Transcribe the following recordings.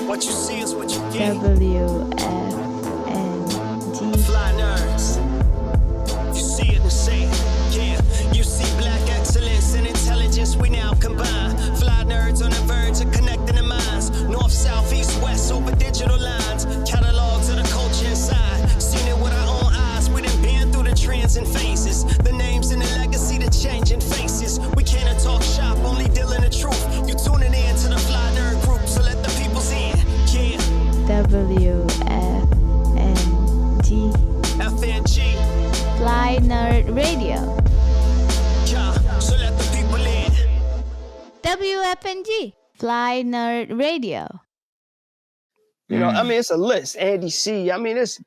What you see is what you get. WFNG Fly nerds. You see it and say it. Yeah, you see black excellence and intelligence. We now combine. Fly nerds on the verge of connecting the minds. North, south, east, west over digital lines. Catalogs of the culture inside. Seen it with our own eyes. We done been through the trends and phases. The names and the legacy, the changing faces. We can't talk shop, only dealing the truth. You tuning in to the Fly Nerd group, so let the peoples in. Yeah. WFNG FNG. Fly Nerd Radio. Yeah. So let the people in. WFNG Fly Nerd Radio. You know, I mean, it's a list. Andy C. I mean, it's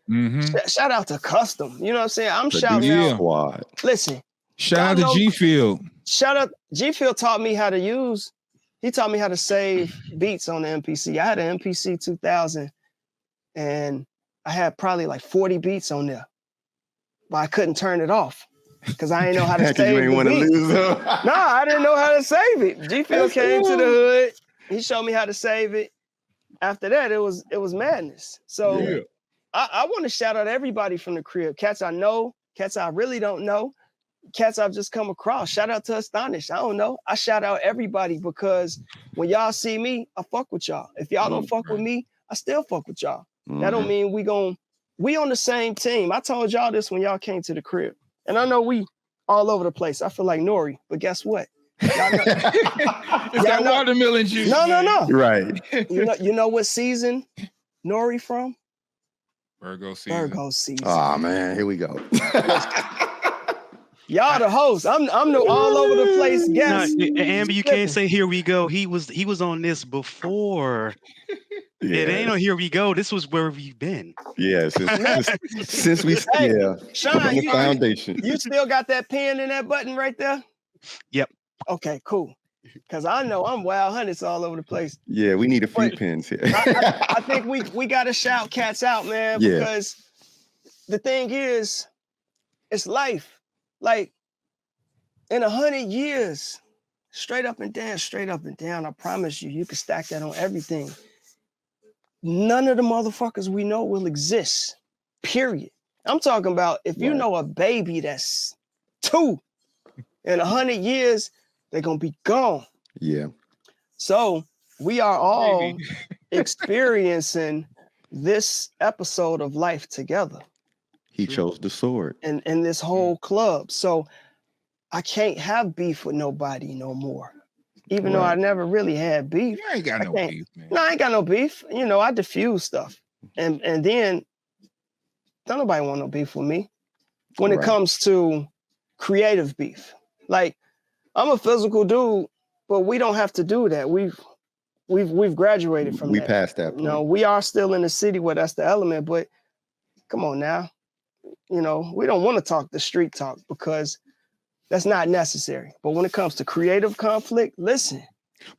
shout out to Custom. You know what I'm saying? I'm shouting out. Squad. Listen. Shout out to G Field. Shout out. G Field taught me how to use. He taught me how to save beats on the MPC. I had an MPC 2000, and I had probably like 40 beats on there, but I couldn't turn it off because I didn't know how to save you ain't want to lose them. No, I didn't know how to save it. G Field came to the hood. He showed me how to save it. After that, it was madness. So yeah. I want to shout out everybody from the crib. Cats I know, cats I really don't know, cats I've just come across. Shout out to Astonished. I don't know. I shout out everybody because when y'all see me, I fuck with y'all. If y'all don't fuck with me, I still fuck with y'all. That don't mean we on the same team. I told y'all this when y'all came to the crib. And I know we all over the place. I feel like Nori, but guess what? Y'all know, it's that watermelon juice. No. Right. You know what season Nori from? Virgo season. Virgo season. Oh man, here we go. Y'all the host. I'm the all over the place guest. No, Amber, you can't say here we go. He was on this before. Yeah. It ain't no here we go. This was where we've been. Yeah, since we Sean, the foundation. You still got that pen in that button right there? Yep. Okay, cool. Because I know I'm wild hundreds all over the place. Yeah, we need a few pins here. I think we got to shout cats out, man, because the thing is, it's life. Like, in 100 years, straight up and down, I promise you can stack that on everything. None of the motherfuckers we know will exist, period. I'm talking about if you know a baby that's 2, in 100 years, they're going to be gone. Yeah. So we are all experiencing this episode of life together. He chose the sword. And this whole club. So I can't have beef with nobody no more. Even though I never really had beef. You ain't got no beef, man. No, I ain't got no beef. You know, I diffuse stuff. And then don't nobody want no beef with me. When it comes to creative beef. Like, I'm a physical dude, but we don't have to do that. We've graduated from that. We passed that point. You know, we are still in the city where that's the element, but come on now. You know, we don't want to talk the street talk because that's not necessary. But when it comes to creative conflict, listen.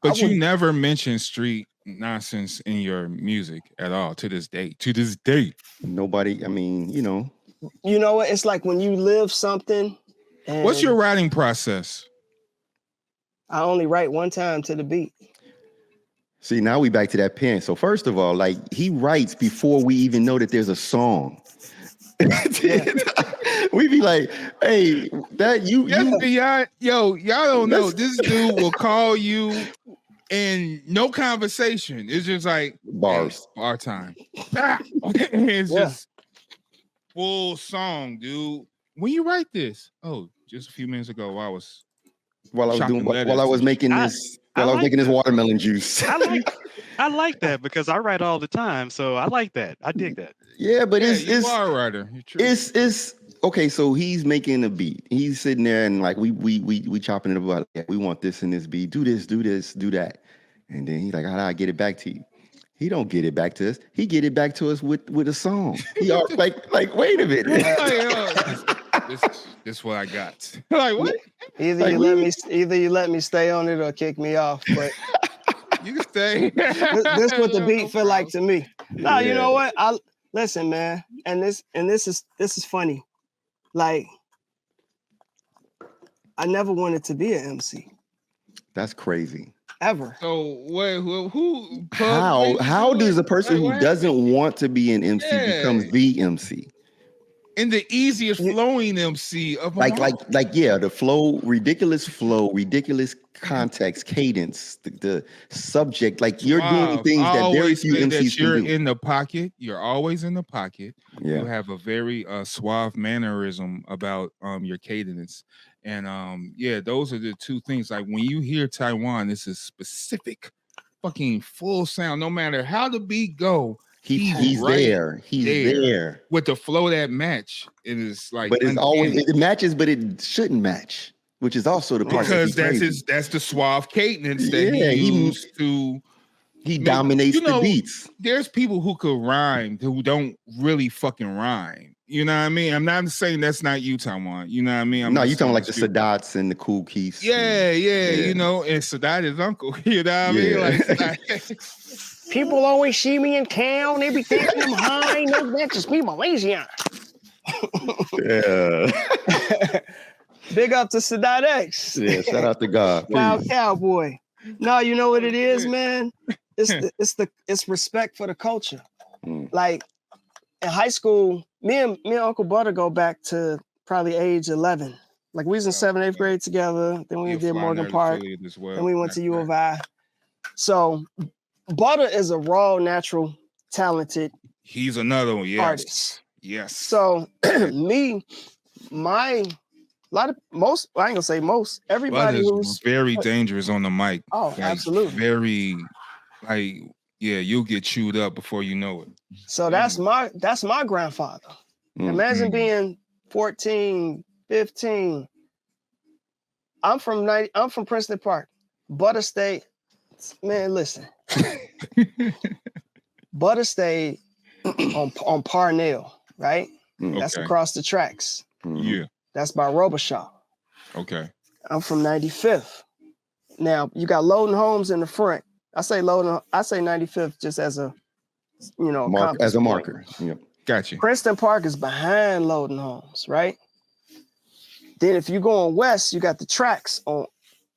But you never mention street nonsense in your music at all to this day. To this day. Nobody, I mean, you know. You know what? It's like when you live something. And what's your writing process? I only write one time to the beat. See, now we back to that pen. So first of all, like he writes before we even know that there's a song. We be like, hey, that you y'all don't know. This dude will call you and no conversation. It's just like bars, bar time. It's just full song, dude. When you write this? Oh, just a few minutes ago, while I was making this watermelon juice. I like that because I write all the time, so I like that. I dig that. Yeah, but you are a writer. It's okay. So he's making a beat. He's sitting there and like we chopping it about. We want this in this beat. Do this, do that, and then he's like, "How do I get it back to you?" He don't get it back to us. He get it back to us with a song. He like wait a minute. This what I got. Like what? Either you let me stay on it or kick me off. But you can stay. This what the beat feel like to me. No, you know what? Listen, man. And this is funny. Like, I never wanted to be an MC. That's crazy. ever. So who how does a person who doesn't want to be an MC becomes the MC? And the easiest flowing MC of like the flow, ridiculous context, cadence, the subject. Like you're doing things that very few MCs you're can do. in the pocket. You're always in the pocket. Yeah. You have a very suave mannerism about your cadence. And those are the two things. Like when you hear Taiwan, this is specific fucking full sound. No matter how the beat go, he's right there. He's there with the flow that match. It is like, but it's always it matches, but it shouldn't match, which is also the part because that's the suave cadence that he used to. He dominates the beats. There's people who could rhyme who don't really fucking rhyme. You know what I mean? I'm not saying that's not you, Taiwan. You know what I mean? No, you're talking like the Sadats and the Cool Keiths. Yeah. You know, and Sadat is uncle. You know what I mean? Like. People always see me in town. They be thinking I'm high. No, that's just me, Malaysian. Yeah. Big up to Sadat X. Yeah, shout out to God. Wild Cowboy. No, you know what it is, man? It's respect for the culture. Like in high school, me and Uncle Butter go back to probably age 11. Like we was in 7th, 8th grade together. Then we did Morgan Park. Then we went to U of I. So Butter is a raw, natural, talented. He's another one, artist. Yes. So I ain't gonna say most. Everybody who's very dangerous on the mic. Oh, like, absolutely. Very, you'll get chewed up before you know it. So that's my grandfather. Imagine being 14, 15. I'm from Princeton Park, Butter State. Man, listen. Butter stayed on Parnell, right? That's across the tracks. Yeah. That's by Robichaud. Okay. I'm from 95th. Now you got Loden Homes in the front. I say 95th just as a marker. Yeah. Gotcha. Princeton Park is behind Loden Homes, right? Then if you go on west, you got the tracks on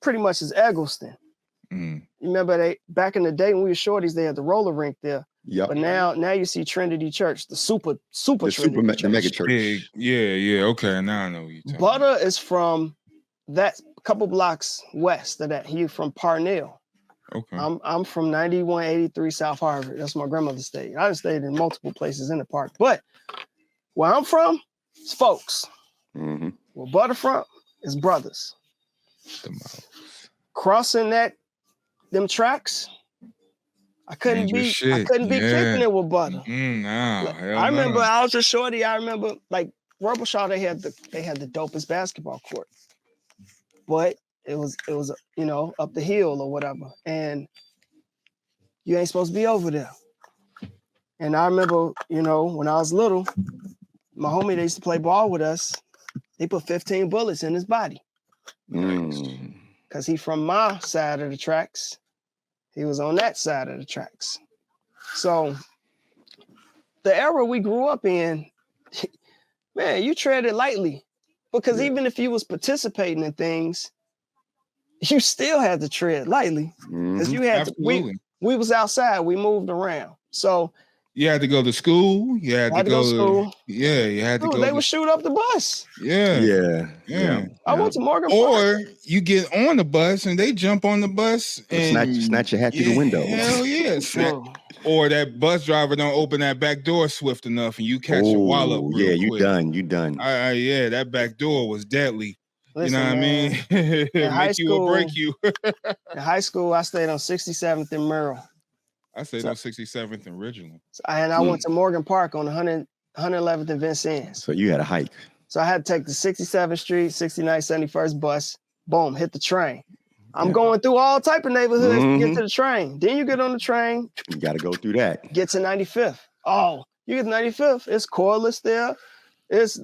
pretty much as Eggleston. You remember back in the day when we were shorties, they had the roller rink there. Yeah. But now you see Trinity Church, the super Trinity Church. The mega church. Big. Yeah. Okay, now I know what you're talking Butter about. is from that couple blocks west of that. He's from Parnell. Okay. I'm from 9183 South Harvard. That's my grandmother's state. I stayed in multiple places in the park, but where I'm from, it's folks. Where Butter from is brothers. Crossing them tracks, I couldn't be kicking it with Butter. I remember I was a shorty. I remember like Robichaud, they had the dopest basketball court, but it was up the hill or whatever, and you ain't supposed to be over there. And I remember when I was little, my homie, they used to play ball with us. They put 15 bullets in his body because he from my side of the tracks. He was on that side of the tracks. So the era we grew up in, man, you tread it lightly. Because even if you was participating in things, you still had to tread lightly. Because you had we was outside, we moved around. So you had to go to school. You had to go to school. Yeah, you had to go. They would shoot up the bus. Yeah. I went to Morgan Park. Or you get on the bus and they jump on the bus and snatch your hat through the window. Hell yeah. Or that bus driver don't open that back door swift enough and you catch your wallop. Yeah, you done. Yeah, that back door was deadly. Listen, you know what I mean? In high Make school, you or break you. In high school, I stayed on 67th and Merrill. I stayed on 67th and Ridgeland. And I went to Morgan Park on 111th and Vincennes. So you had a hike. So I had to take the 67th Street, 69th, 71st bus. Boom, hit the train. I'm going through all type of neighborhoods to get to the train. Then you get on the train. You got to go through that. Get to 95th. Oh, you get to 95th. It's Corliss there. It's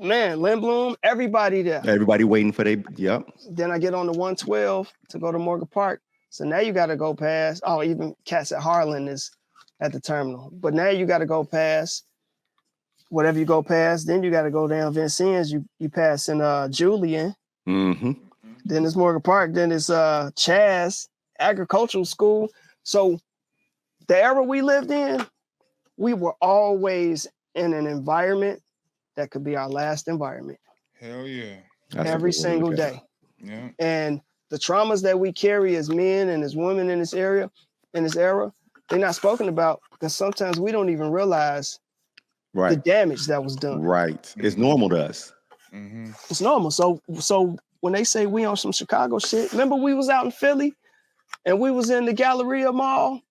Lindblom, everybody there. Everybody waiting for Then I get on the 112 to go to Morgan Park. So now you got to go past. Oh, even cats at Harlan is at the terminal. But now you got to go past whatever you go past. Then you got to go down Vincennes. You pass in Julian. Then it's Morgan Park. Then it's Chaz. agricultural school. So the era we lived in, we were always in an environment that could be our last environment. Hell yeah. Every single day. Yeah. And the traumas that we carry as men and as women in this era, they're not spoken about because sometimes we don't even realize the damage that was done. Right. It's normal to us. Mm-hmm. It's normal. So when they say we on some Chicago shit, remember we was out in Philly and we was in the Galleria Mall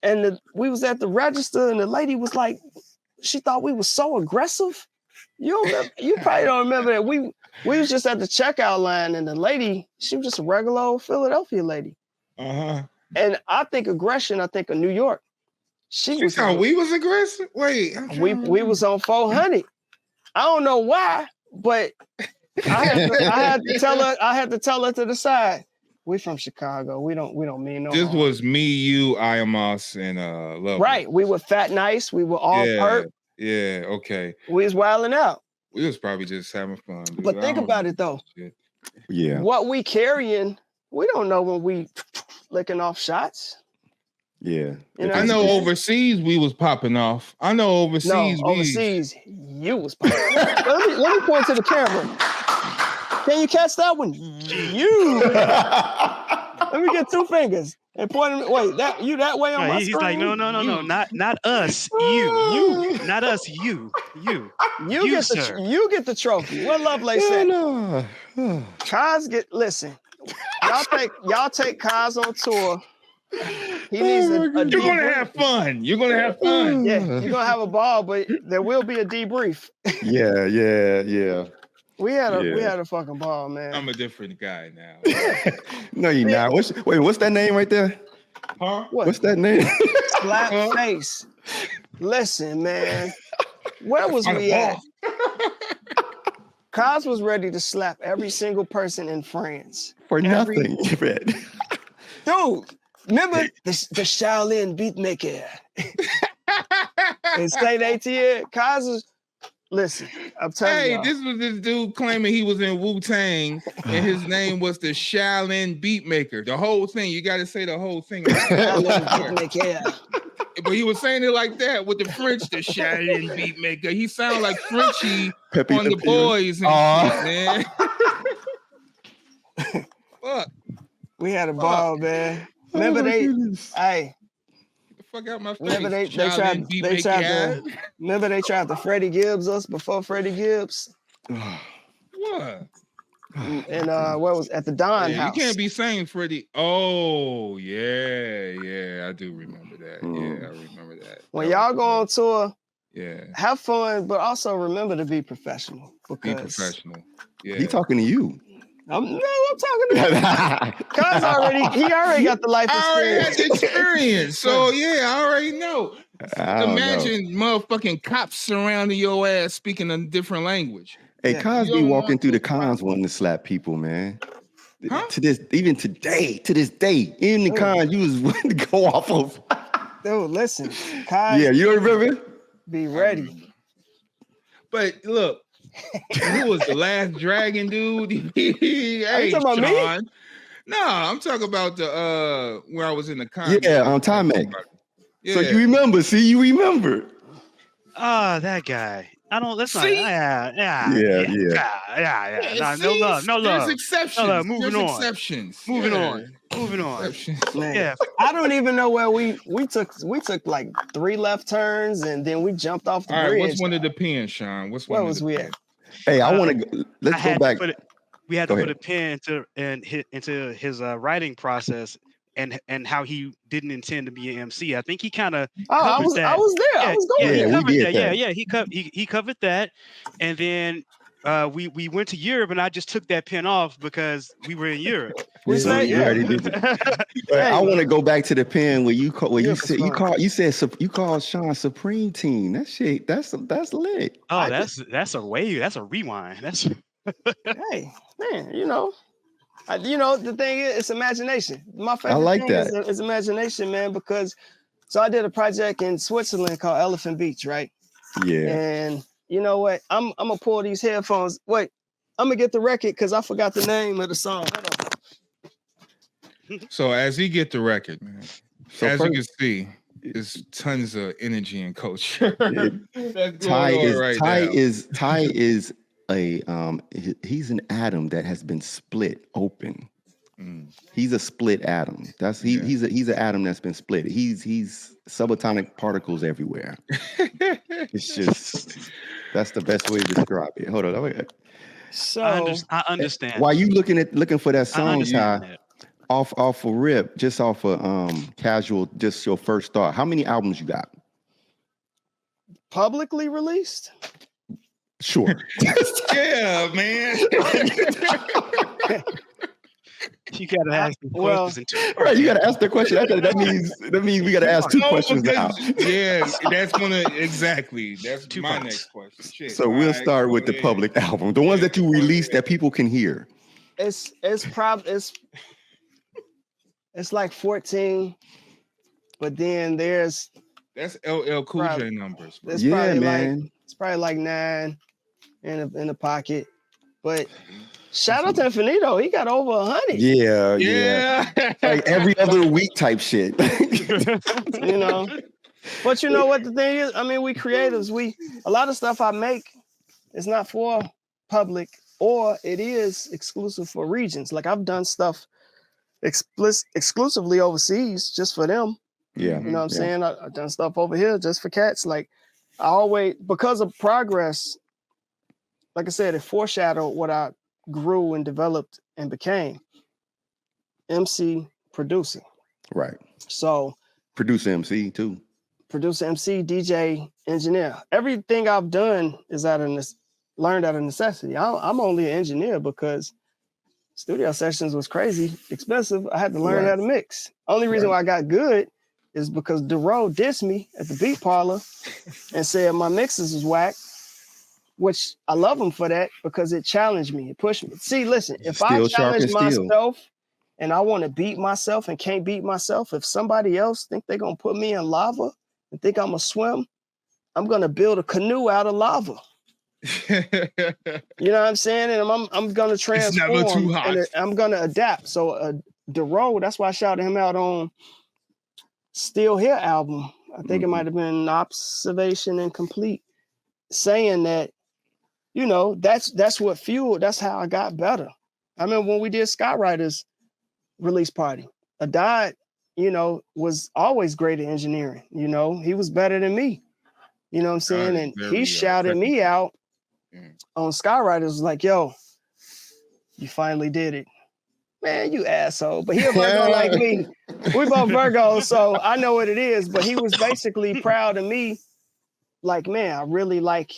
and we was at the register and the lady was like, she thought we was so aggressive. You probably don't remember that. We was just at the checkout line and the lady, she was just a regular old Philadelphia lady. Uh-huh. And I think aggression, I think of New York. She thought we was aggressive? Wait. We was on 400. I don't know why, but I had to tell her to the side. We from Chicago. We don't mean no This harm. was me, you, Iamos, and Love. Right. We were fat nice. We were all hurt. Yeah, okay. We was wilding out. We was probably just having fun. Dude. But think about it though. Shit. Yeah. What we carrying, we don't know when we licking off shots. Yeah. You know I know overseas we was popping off. I know overseas. No, overseas you was popping. let me point to the camera. Can you catch that one? You. Let me get two fingers and point them. Wait, that way on my he's screen? like, no, not us, you, not us, you get the trophy. What Lovelace said. Kaz listen. Y'all take Kaz on tour. He needs You're gonna have fun. You're gonna have fun. Yeah, you're gonna have a ball, but there will be a debrief. Yeah. We had a fucking ball, man. I'm a different guy now. No, you're not. What's that name right there? Huh? What's that name? Slap face. Listen, man. Where was we at? Kaz was ready to slap every single person in France. For nothing. Dude, remember the Shaolin beatmaker? In St. Etienne? Kaz was... Listen, I'm telling you. Hey, this was this dude claiming he was in Wu-Tang and his name was the Shaolin Beatmaker. The whole thing, you got to say the whole thing. But he was saying it like that with the French, the Shaolin Beatmaker. He sounded like Frenchie on the boys and shit, man. Fuck. We had a ball, man. Remember Fuck out my face. Remember they tried to Freddie Gibbs us before Freddie Gibbs. What? And what was at the Don house? You can't be saying Freddie. Oh yeah, I do remember that. Yeah, I remember that. When y'all go on tour, have fun, but also remember to be professional. Be professional. Yeah, he talking to you. I'm talking to him. Cuz he already got the life experience. I already had the experience. So yeah, I already know. Imagine motherfucking cops surrounding your ass speaking a different language. Hey, Cuz be walking through the cons wanting to slap people, man. Huh? To this day, in the cons, you was wanting to go off of. Dude, listen. Cuz, yeah, you remember? Be ready. But look. Who was the last dragon dude? Hey, are you talking about Sean. Me? No, I'm talking about the where I was in the con. Yeah, on Timex. Yeah. So you remember? You remember? That guy. I don't. That's see? Not. Yeah. No love. There's exceptions. No love. Moving on. Exceptions. Moving on. Man, yeah. I don't even know where we took like 3 left turns and then we jumped off the bridge. All right, what's one of the pins, Sean? Where was we at? Hey, I want to let's go back. We had to put a pin into his writing process and how he didn't intend to be an MC. I think he kind of I was there. I was going. He covered that, and then we went to Europe, and I just took that pin off because we were in Europe. You already did that. I want to go back to the pin where you called Sean Supreme Team. That shit, that's lit. Oh, that's a wave. That's a rewind. That's hey man, the thing is, it's imagination. My favorite thing is imagination, man, because so I did a project in Switzerland called Elephant Beach, right? Yeah. And you know what? I'm gonna pull these headphones. Wait, I'm gonna get the record because I forgot the name of the song. Hold on. So as he get the record, man, So as first, you can see, there's tons of energy and culture. That's Ty going on is right Ty now. is a he's an atom that has been split open. He's a split atom. He's an atom that's been split. He's subatomic particles everywhere. It's just that's the best way to describe it. Hold on. So I understand. While you looking for that song, Ty, that. off a rip, just off a casual, just your first thought. How many albums you got? Publicly released? Sure. Yeah, man. You gotta ask the questions in two parts. Right, you gotta ask the question. That means we gotta ask two questions now. Yeah, that's exactly. That's Two my parts. next question. Shit. So we'll start with the public album, the ones that you released that people can hear. It's like 14, but then there's that's LL Cool J numbers. Bro. Yeah, man. It's probably like 9 in the pocket, but. Shout out to Infinito. He got over 100. Yeah. Like every other week type shit. You know. But you know what the thing is? I mean, we creatives, a lot of stuff I make is not for public, or it is exclusive for regions. Like I've done stuff exclusively overseas just for them. Yeah. You know what I'm saying? I've done stuff over here just for cats. Like I always, because of progress, like I said, it foreshadowed what I grew and developed and became. MC, producer. Right. So producer, MC too. Producer, MC, DJ, engineer. Everything I've done is learned out of necessity. I'm only an engineer because studio sessions was crazy expensive. I had to learn how to mix. Only reason why I got good is because DeRoe dissed me at the beat parlor and said my mixes was whack. Which I love him for that because it challenged me. It pushed me. See, listen, if I challenge myself and I want to beat myself and can't beat myself, if somebody else think they're going to put me in lava and think I'm going to swim, I'm going to build a canoe out of lava. You know what I'm saying? And I'm going to transform. It's never too hot. And I'm going to adapt. So DeRoe, that's why I shouted him out on Still Here album. I think it might have been Observation Incomplete, saying that, you know, that's what fueled. That's how I got better. I remember when we did Skywriter's release party. Adad, you know, was always great at engineering. You know, he was better than me. You know what I'm saying? And he shouted me out on Skywriter's, like, yo, you finally did it. Man, you asshole. But he a Virgo like me. We both Virgos, so I know what it is. But he was basically proud of me. Like, man, I really like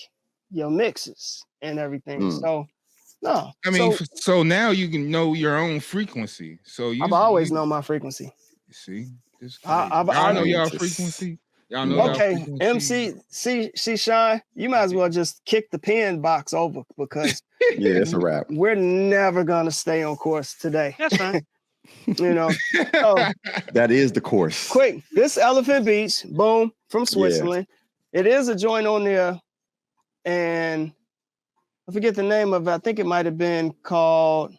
your mixes and everything. So, no. I mean, so now you can know your own frequency. So I've always known my frequency. See, I know y'all frequency. Y'all know. Okay, MC, see, Sean, you might as well just kick the pen box over because it's a wrap. We're never gonna stay on course today. That's fine. You know, so, that is the course. Quick, this Elephant Beach, boom, from Switzerland. Yeah. It is a joint on there, and I forget the name of it. I think it might have been called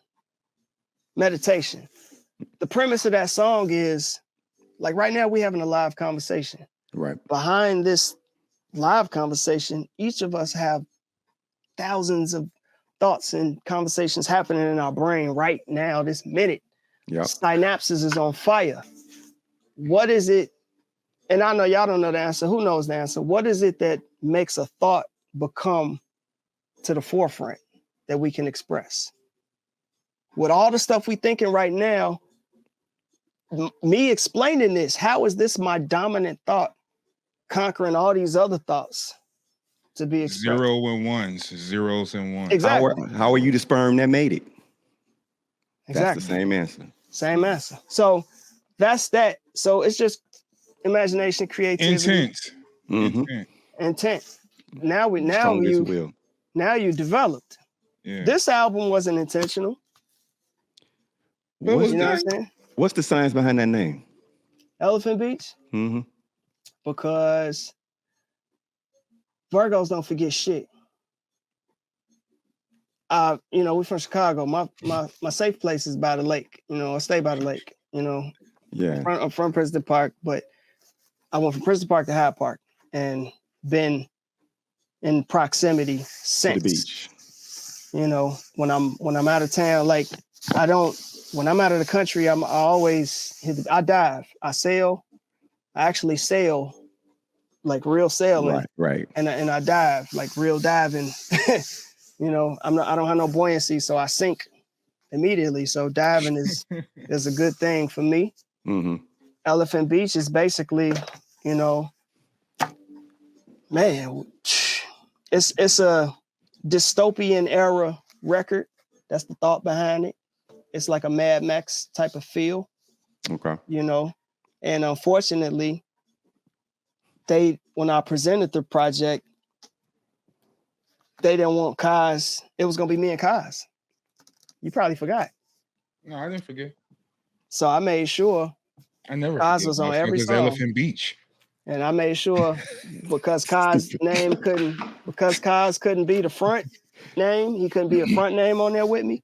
Meditation. The premise of that song is, like, right now we're having a live conversation. Right. Behind this live conversation, each of us have thousands of thoughts and conversations happening in our brain right now, this minute. Yep. Synapses is on fire. What is it? And I know y'all don't know the answer. Who knows the answer? What is it that makes a thought become to the forefront that we can express? With all the stuff we thinking right now, me explaining this, how is this my dominant thought conquering all these other thoughts to be expressed? 0 and 1s, zeros and ones. Exactly. How are you the sperm that made it? Exactly. That's the same answer. Same answer. So that's that. So it's just imagination, creativity, intent. Now you developed. Yeah. This album wasn't intentional. You know what I'm saying? What's the science behind that name? Elephant Beach? Mm-hmm. Because Virgos don't forget shit. You know, we're from Chicago. My safe place is by the lake. You know, I stay by the lake. you know. Yeah. I'm from Princeton Park, but I went from Princeton Park to Hyde Park and been in proximity since. To the beach. You know, when I'm out of town, like when I'm out of the country, I dive, I sail, I actually sail, like real sailing, right, and I dive, like real diving. You know, I don't have no buoyancy, so I sink immediately. So diving is a good thing for me. Mm-hmm. Elephant Beach is basically, you know, man, it's a dystopian era record. That's the thought behind it. It's like a Mad Max type of feel. Okay. You know, and unfortunately, when I presented the project, they didn't want Kaz. It was gonna be me and Kaz. You probably forgot. No, I didn't forget. So I made sure Kaz was on every song. Elephant Beach. And I made sure because Kaz couldn't be the front name, he couldn't be a front name on there with me.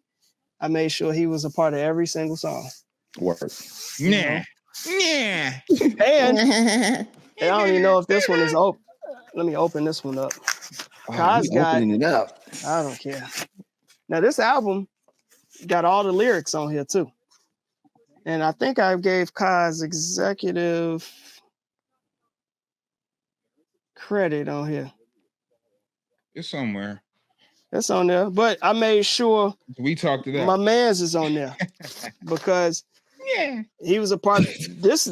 I made sure he was a part of every single song. Word. Yeah. Yeah. And I don't even know if this one is open. Let me open this one up. Kaz got opening it up. I don't care. Now this album got all the lyrics on here too. And I think I gave Kaz executive credit on here. It's somewhere. It's on there. But I made sure we talked it out. My man's is on there because he was a part of this.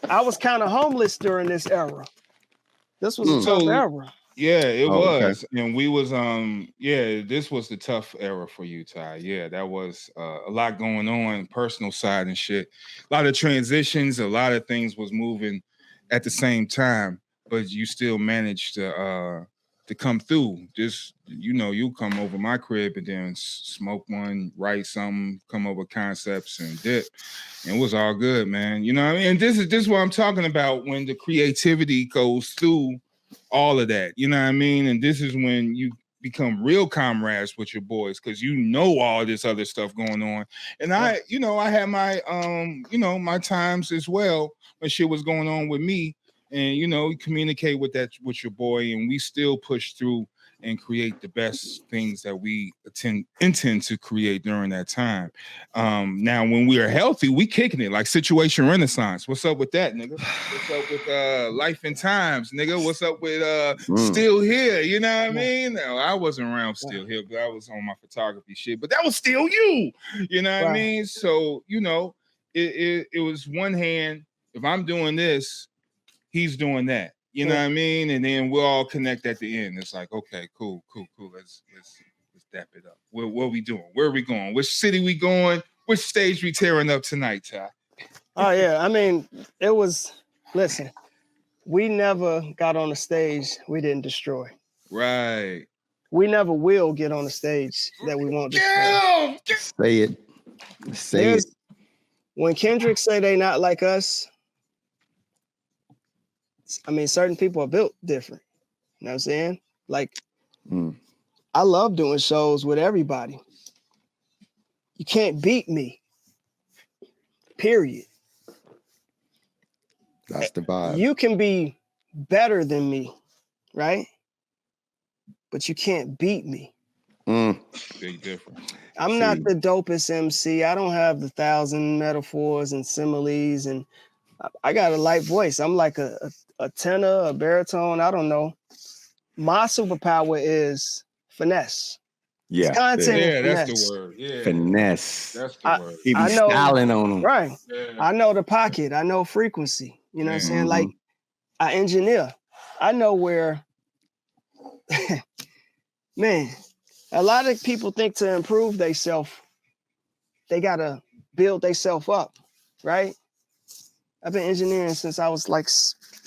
I was kind of homeless during this era. This was a tough era. Yeah, it was. Okay. And we was this was the tough era for you, Ty. Yeah, that was a lot going on, personal side and shit. A lot of transitions, a lot of things was moving at the same time, but you still managed to come through. Just, you know, you come over my crib and then smoke one, write something, come up with concepts and dip. And it was all good, man. You know what I mean? And this is what I'm talking about when the creativity goes through all of that. You know what I mean? And this is when you become real comrades with your boys because you know all this other stuff going on. And I had my my times as well when shit was going on with me. And, you know, communicate with your boy, and we still push through and create the best things that we intend to create during that time. Now, when we are healthy, we kicking it like Situation Renaissance. What's up with that, nigga? What's up with Life and Times, nigga? What's up with Still Here? You know what I mean? No, I wasn't around Still Here, but I was on my photography shit. But that was still you. You know what I mean? So, you know, it was one hand. If I'm doing this, he's doing that, you know what I mean? And then we'll all connect at the end. It's like, okay, cool. Let's dap it up. What are we doing? Where are we going? Which city we going? Which stage we tearing up tonight, Ty? Oh yeah, I mean, listen, we never got on the stage we didn't destroy. Right. We never will get on the stage that we won't destroy. Say it. When Kendrick say they not like us, I mean, certain people are built different. You know what I'm saying? Like, I love doing shows with everybody. You can't beat me. Period. That's the vibe. You can be better than me, right? But you can't beat me. Big difference. I'm not the dopest MC. I don't have the 1,000 metaphors and similes, and I got a light voice. I'm like a tenor, a baritone. I don't know. My superpower is finesse. Yeah. It's content. Yeah, that's the word. Yeah. Finesse. That's the word. He be styling on them. Right. Yeah. I know the pocket. I know frequency. You know what I'm saying? Like, I engineer. I know where, man, a lot of people think to improve themselves, they got to build themselves up, right? I've been engineering since I was like,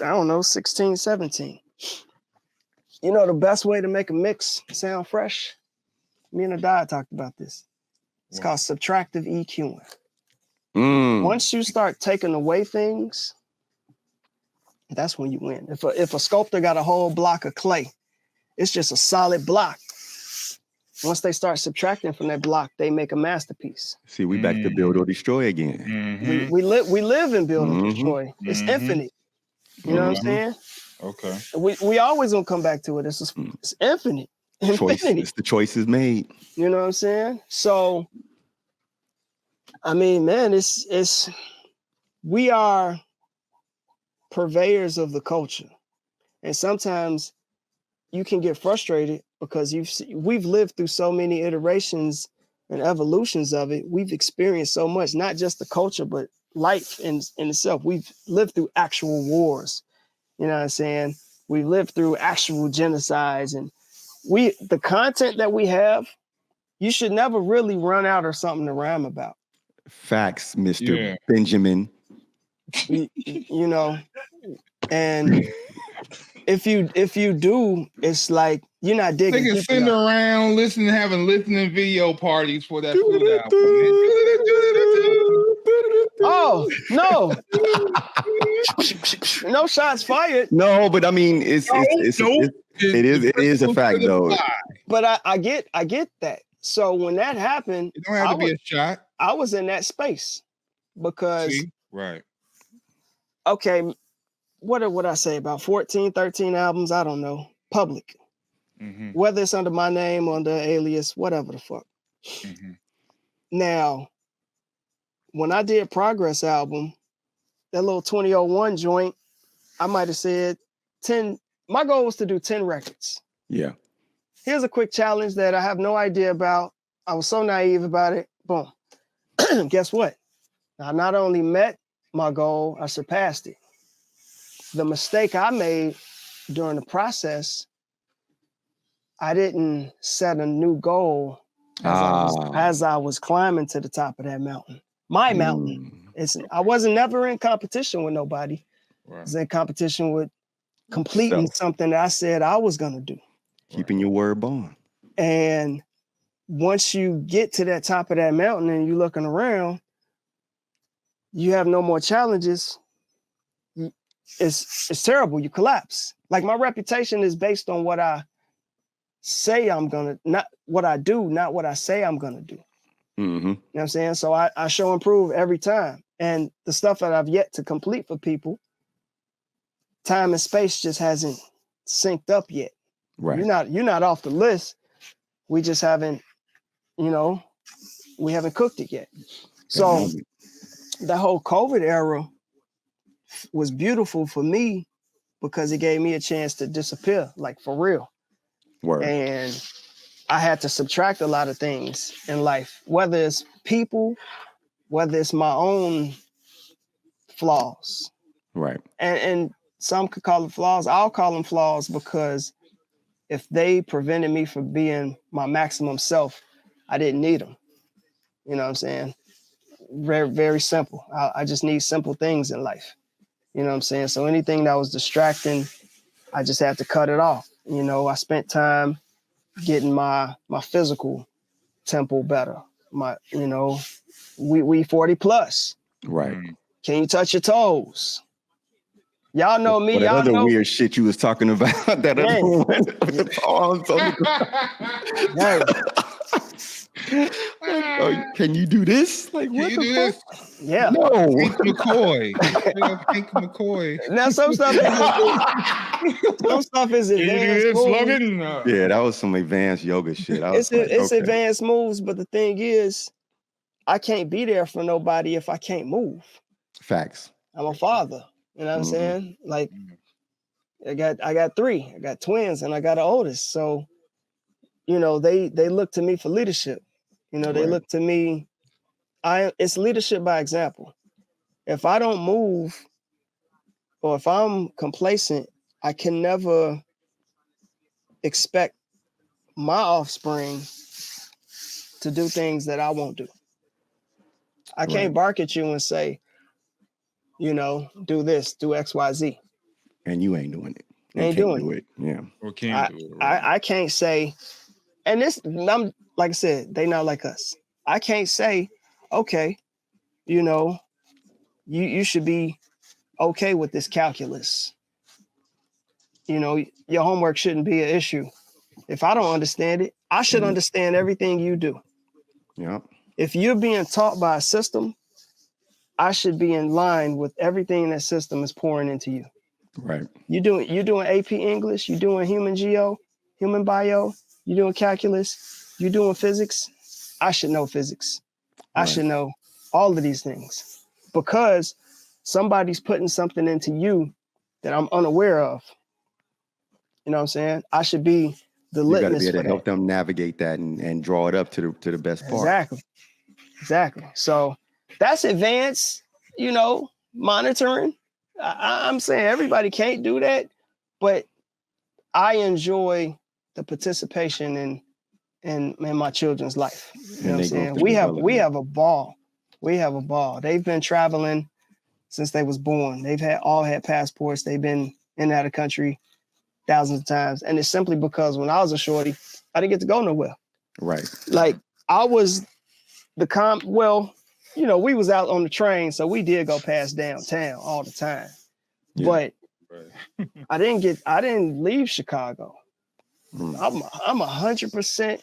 I don't know, 16, 17. You know, the best way to make a mix sound fresh? Me and Adai talked about this. It's called subtractive EQing. Once you start taking away things, that's when you win. If a sculptor got a whole block of clay, it's just a solid block. Once they start subtracting from that block, they make a masterpiece. See, we back to build or destroy again. We live in build and destroy. It's infinite. You know what I'm saying? Okay. We always gonna come back to it. It's infinite. It's the choice is made. You know what I'm saying? So, I mean, man, it's we are purveyors of the culture, and sometimes you can get frustrated because we've lived through so many iterations and evolutions of it. We've experienced so much, not just the culture, but life in itself. We've lived through actual wars. You know what I'm saying? We've lived through actual genocides, and the content that we have, you should never really run out of something to rhyme about. Facts, Mr. Benjamin. You know, and if you do, it's like you're not digging. Niggas sitting around listening, having listening video parties for that food album. Oh no! No shots fired. No, but I mean, it is a fact though. But I get that. So when that happened, it don't have to be a shot. I was in that space because right. Okay, what would I say about 14, 13 albums? I don't know. Public. Whether it's under my name, under alias, whatever the fuck. Now, when I did Progress album, that little 2001 joint, I might have said 10. My goal was to do 10 records. Yeah. Here's a quick challenge that I have no idea about. I was so naive about it. Boom. Guess what? I not only met my goal, I surpassed it. The mistake I made during the process, I didn't set a new goal as I was climbing to the top of that mountain. My mountain. I wasn't never in competition with nobody. Right. I was in competition with completing something that I said I was gonna do. Keeping your word bond. And once you get to that top of that mountain and you're looking around, you have no more challenges. It's terrible. You collapse. Like my reputation is based on what I say I'm gonna, not what I do, not what I say I'm gonna do. You know what I'm saying? So I show and prove every time. And the stuff that I've yet to complete for people, time and space just hasn't synced up yet. Right. You're not off the list. We just haven't, we haven't cooked it yet. So the whole COVID era was beautiful for me because it gave me a chance to disappear, like for real. Word. And I had to subtract a lot of things in life, whether it's people, whether it's my own flaws. Right. And some could call them flaws. I'll call them flaws because if they prevented me from being my maximum self, I didn't need them. You know what I'm saying? Very, very simple. I just need simple things in life. You know what I'm saying? So anything that was distracting, I just had to cut it off. I spent time getting my physical temple better. We 40 plus. Right. Can you touch your toes? Y'all know me. That y'all other know weird shit you was talking about. That other one with the palms on the can you do this? Like what the fuck? Yeah. No. Pink McCoy. Pink McCoy. Now some stuff is advanced moves. Yeah, that was some advanced yoga shit. It's advanced moves, but the thing is, I can't be there for nobody if I can't move. Facts. I'm a father. You know what I'm saying? Like, I got 3. I got twins and I got an oldest. So, they look to me for leadership. They look to me. It's leadership by example. If I don't move or if I'm complacent, I can never expect my offspring to do things that I won't do. I can't bark at you and say, do this, do X, Y, Z. And you ain't doing it. Ain't doing it. Yeah. Or can't do it. I can't say, and this, I'm like I said, they not like us. I can't say, okay, you should be okay with this calculus. Your homework shouldn't be an issue. If I don't understand it, I should understand everything you do. Yeah. If you're being taught by a system, I should be in line with everything that system is pouring into you. Right. You're doing AP English, you're doing human geo, human bio, you're doing calculus, you're doing physics. I should know physics. I should know all of these things because somebody's putting something into you that I'm unaware of. You know what I'm saying? I should be the litmus. You got to be able to help them navigate that and draw it up to the best part. Exactly. So that's advanced, monitoring. I'm saying everybody can't do that, but I enjoy the participation in my children's life. You know what I'm saying? We have a ball. They've been traveling since they was born. They've all had passports. They've been in and out of the country thousands of times. And it's simply because when I was a shorty, I didn't get to go nowhere. Right. Like I was we was out on the train, so we did go past downtown all the time. Yeah. But I didn't leave Chicago. I'm 100%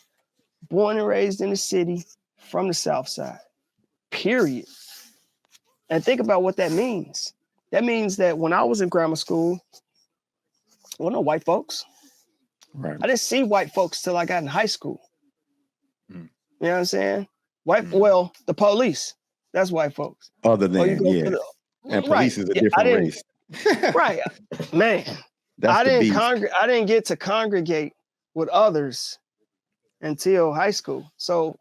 born and raised in the city from the South Side, period. And think about what that means. That means that when I was in grammar school, well, no white folks. Right. I didn't see white folks till I got in high school. You know what I'm saying? The police, that's white folks. Other than, and police is a different race. Right. Man, I didn't get to congregate with others until high school. So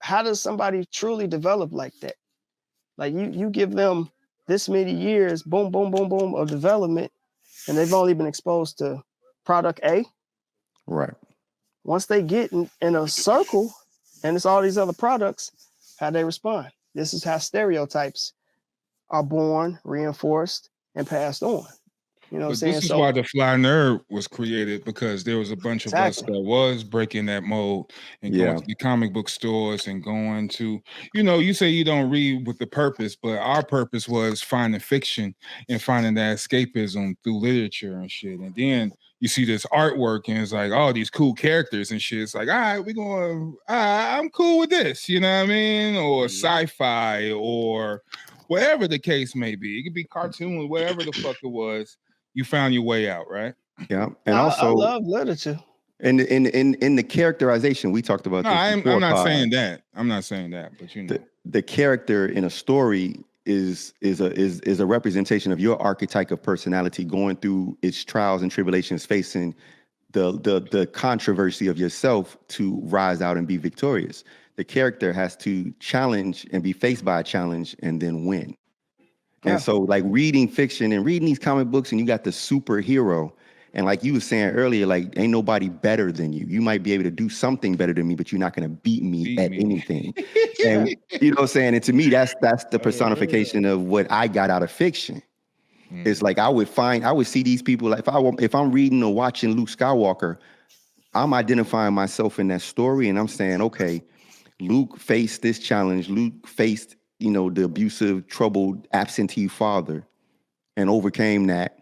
how does somebody truly develop like that? Like you give them this many years, boom, boom, boom, boom of development, and they've only been exposed to product A. Right. Once they get in a circle and it's all these other products, how they respond. This is how stereotypes are born, reinforced, and passed on. You know what I'm saying? This is why the Fly Nerd was created, because there was a bunch of us that was breaking that mold and going to the comic book stores and going to, you say you don't read with the purpose, but our purpose was finding fiction and finding that escapism through literature and shit. And then you see this artwork and it's like, oh, these cool characters and shit. It's like, all right, I'm cool with this, you know what I mean? Or sci-fi or whatever the case may be. It could be cartoons, whatever the fuck it was. You found your way out, right? Yeah, and also I love literature. In the characterization we talked about. No, I'm not saying that. I'm not saying that, but the character in a story is a representation of your archetype of personality going through its trials and tribulations, facing the controversy of yourself to rise out and be victorious. The character has to challenge and be faced by a challenge and then win. And so like reading fiction and reading these comic books, and you got the superhero, and like you were saying earlier, like ain't nobody better than you. You might be able to do something better than me, but you're not going to beat me at anything. And you know what I'm saying? And to me, that's the personification of what I got out of fiction. It's like I would see these people, like if I'm reading or watching Luke Skywalker, I'm identifying myself in that story, and I'm saying, okay, Luke faced this challenge. Luke faced the abusive, troubled, absentee father, and overcame that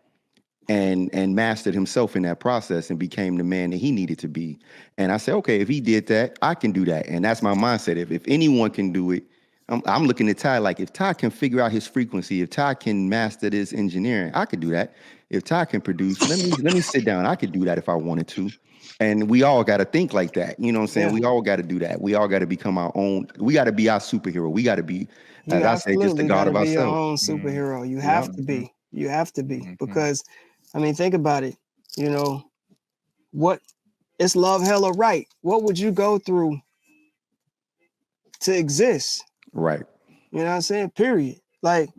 and mastered himself in that process and became the man that he needed to be. And I said, okay, if he did that, I can do that. And that's my mindset. If anyone can do it, I'm looking at Ty like, if Ty can figure out his frequency, if Ty can master this engineering, I could do that. If Ty can produce, let me sit down. I could do that if I wanted to. And we all got to think like that. You know what I'm saying? Yeah. We all got to do that. We all got to become our own. We got to be our superhero. We got to be, as I say, just the God of ourselves. Your own superhero. You have to be. You have to be. Because, I mean, think about it. It's love, hell, or right. What would you go through to exist? Right. You know what I'm saying? Period. Like,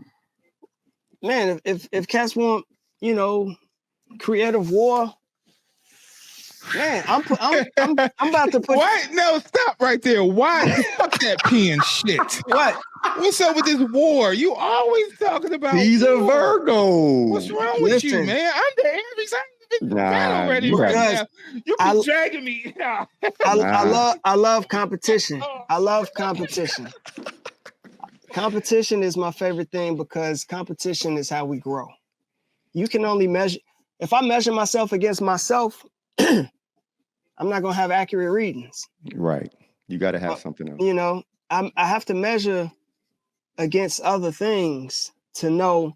man, if cats want, creative war. Man, I'm about to put. What? No, stop right there. Why? Fuck that pen shit. What? What's up with this war? You always talking about. He's war. a Virgo. What's wrong with you, man? I'm the Aries. I'm already right now. You be dragging me. I love competition. I love competition. Competition is my favorite thing because competition is how we grow. You can only measure. If I measure myself against myself, I'm not gonna have accurate readings. Right. You got to have something else. You know, I have to measure against other things to know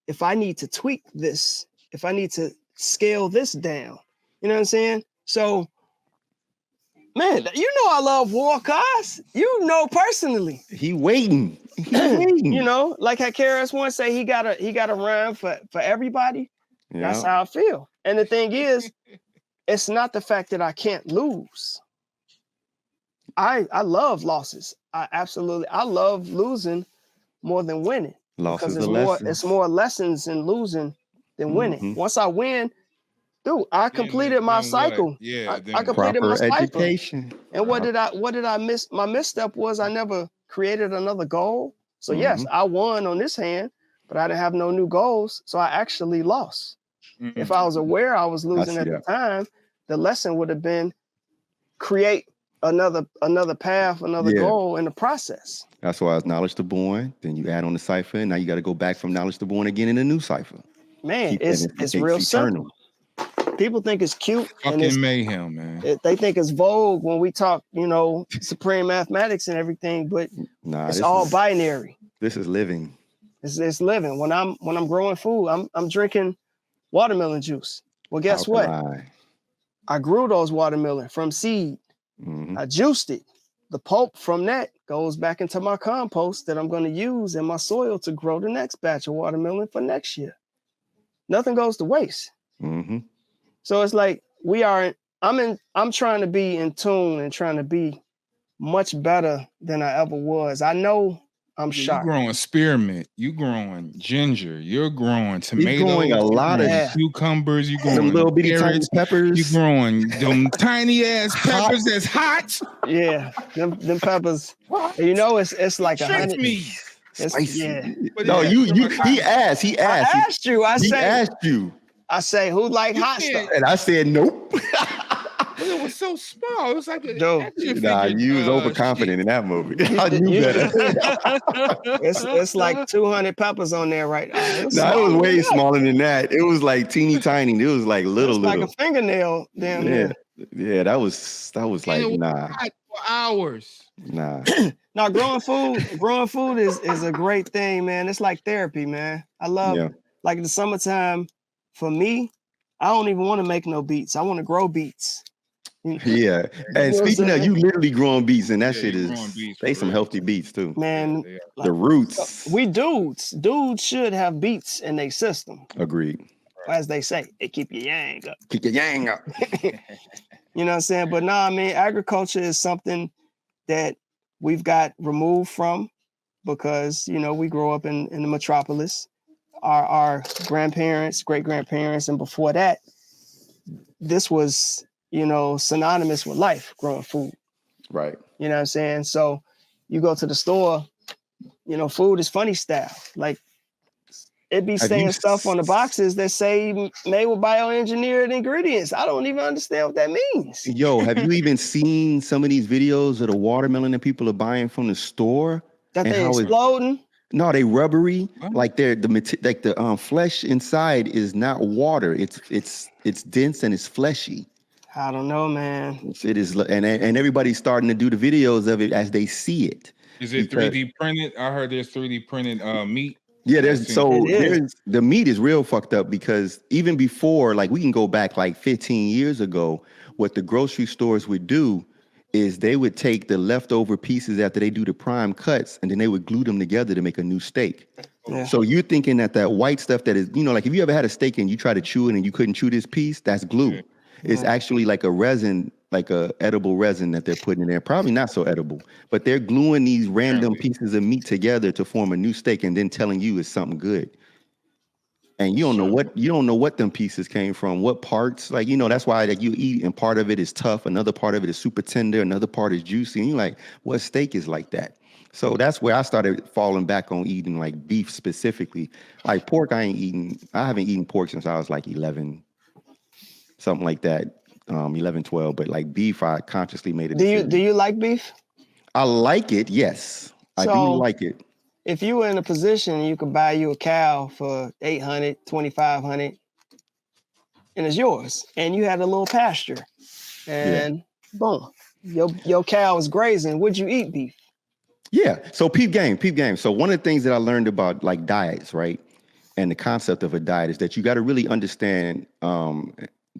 if I need to tweak this, if I need to scale this down. You know what I'm saying? So, man, you know I love War Cars. You know personally. He waiting. He waiting. You know, like how KRS One say he got a rhyme for everybody. Yeah. That's how I feel. And the thing is, it's not the fact that I can't lose. I love losses. I love losing more than winning. Losses because it's more lessons in losing than winning. Once I win, dude, I completed my cycle. I completed my education. Cycle. And what did I miss? My misstep was I never created another goal. So yes, I won on this hand, but I didn't have no new goals. So I actually lost. If I was aware I was losing at the time, the lesson would have been create another path, another goal in the process. That's why it's knowledge to born. Then you add on the cipher, and now you got to go back from knowledge to born again in a new cipher. Man, it's real simple. People think it's cute. Fucking mayhem, man. They think it's vogue when we talk, you know, supreme mathematics and everything, but it's all binary. This is living. It's living. When I'm growing food, I'm drinking watermelon juice. Well, guess what? I grew those watermelon from seed. I juiced it. The pulp from that goes back into my compost that I'm going to use in my soil to grow the next batch of watermelon for next year. Nothing goes to waste. So it's like I'm trying to be in tune and trying to be much better than I ever was. I know I'm shocked. You're growing spearmint. You're growing ginger. You're growing tomatoes. You're growing a lot of cucumbers. You're growing some little bitty tiny peppers. You're growing them tiny ass peppers that's hot. Yeah, them peppers. You know, it's like a honey. Me. No, he asked. I asked you. He asked you. I say, who like hot stuff? And I said, nope. It was so small. It was like you was overconfident in that movie. I knew better. It's like 200 peppers on there right now. It was way smaller than that. It was like teeny tiny. It was like little. Like a fingernail down there. Yeah, that was like nah. For hours. Nah. Now growing food is a great thing, man. It's like therapy, man. I love like in the summertime. For me, I don't even want to make no beats. I want to grow beats. Yeah. And speaking of, you literally growing beats, and that shit is they some healthy beats too. Man, the roots. We dudes should have beats in their system. Agreed. As they say, it keep your yang up. Keep your yang up. You know what I'm saying? But I mean, agriculture is something that we've got removed from because, you know, we grow up in the metropolis. Our grandparents, great-grandparents, and before that, this was, you know, synonymous with life, growing food. Right. You know what I'm saying? So you go to the store, you know, food is funny style. Like it be saying stuff on the boxes that say made with bioengineered ingredients. I don't even understand what that means. Yo, have you even seen some of these videos of the watermelon that people are buying from the store? That they exploding? No, they rubbery. Like the flesh inside is not water. It's dense and it's fleshy. I don't know, man. It is, and everybody's starting to do the videos of it as they see it. Is it 3D printed? I heard there's 3D printed meat. Yeah, there's the meat is real fucked up because even before, like we can go back like 15 years ago, what the grocery stores would do is they would take the leftover pieces after they do the prime cuts and then they would glue them together to make a new steak. Yeah. So you're thinking that white stuff that is, you know, like if you ever had a steak and you try to chew it and you couldn't chew this piece, that's glue. Yeah. It's actually like a resin, like a edible resin that they're putting in there. Probably not so edible, but they're gluing these random pieces of meat together to form a new steak and then telling you it's something good. And you don't know what them pieces came from, what parts, like, you know, that's why like you eat and part of it is tough. Another part of it is super tender. Another part is juicy. And you're like, what steak is like that? So that's where I started falling back on eating like beef specifically. Like pork, I haven't eaten pork since I was like 11, something like that. 11, 12, but like beef, I consciously made a decision. Do you like beef? I like it. Yes, I do like it. If you were in a position, you could buy you a cow for $800, $2,500, and it's yours, and you had a little pasture. and boom, your cow is grazing. Would you eat beef? Yeah. So peep game. So one of the things that I learned about like diets, right? And the concept of a diet is that you got to really understand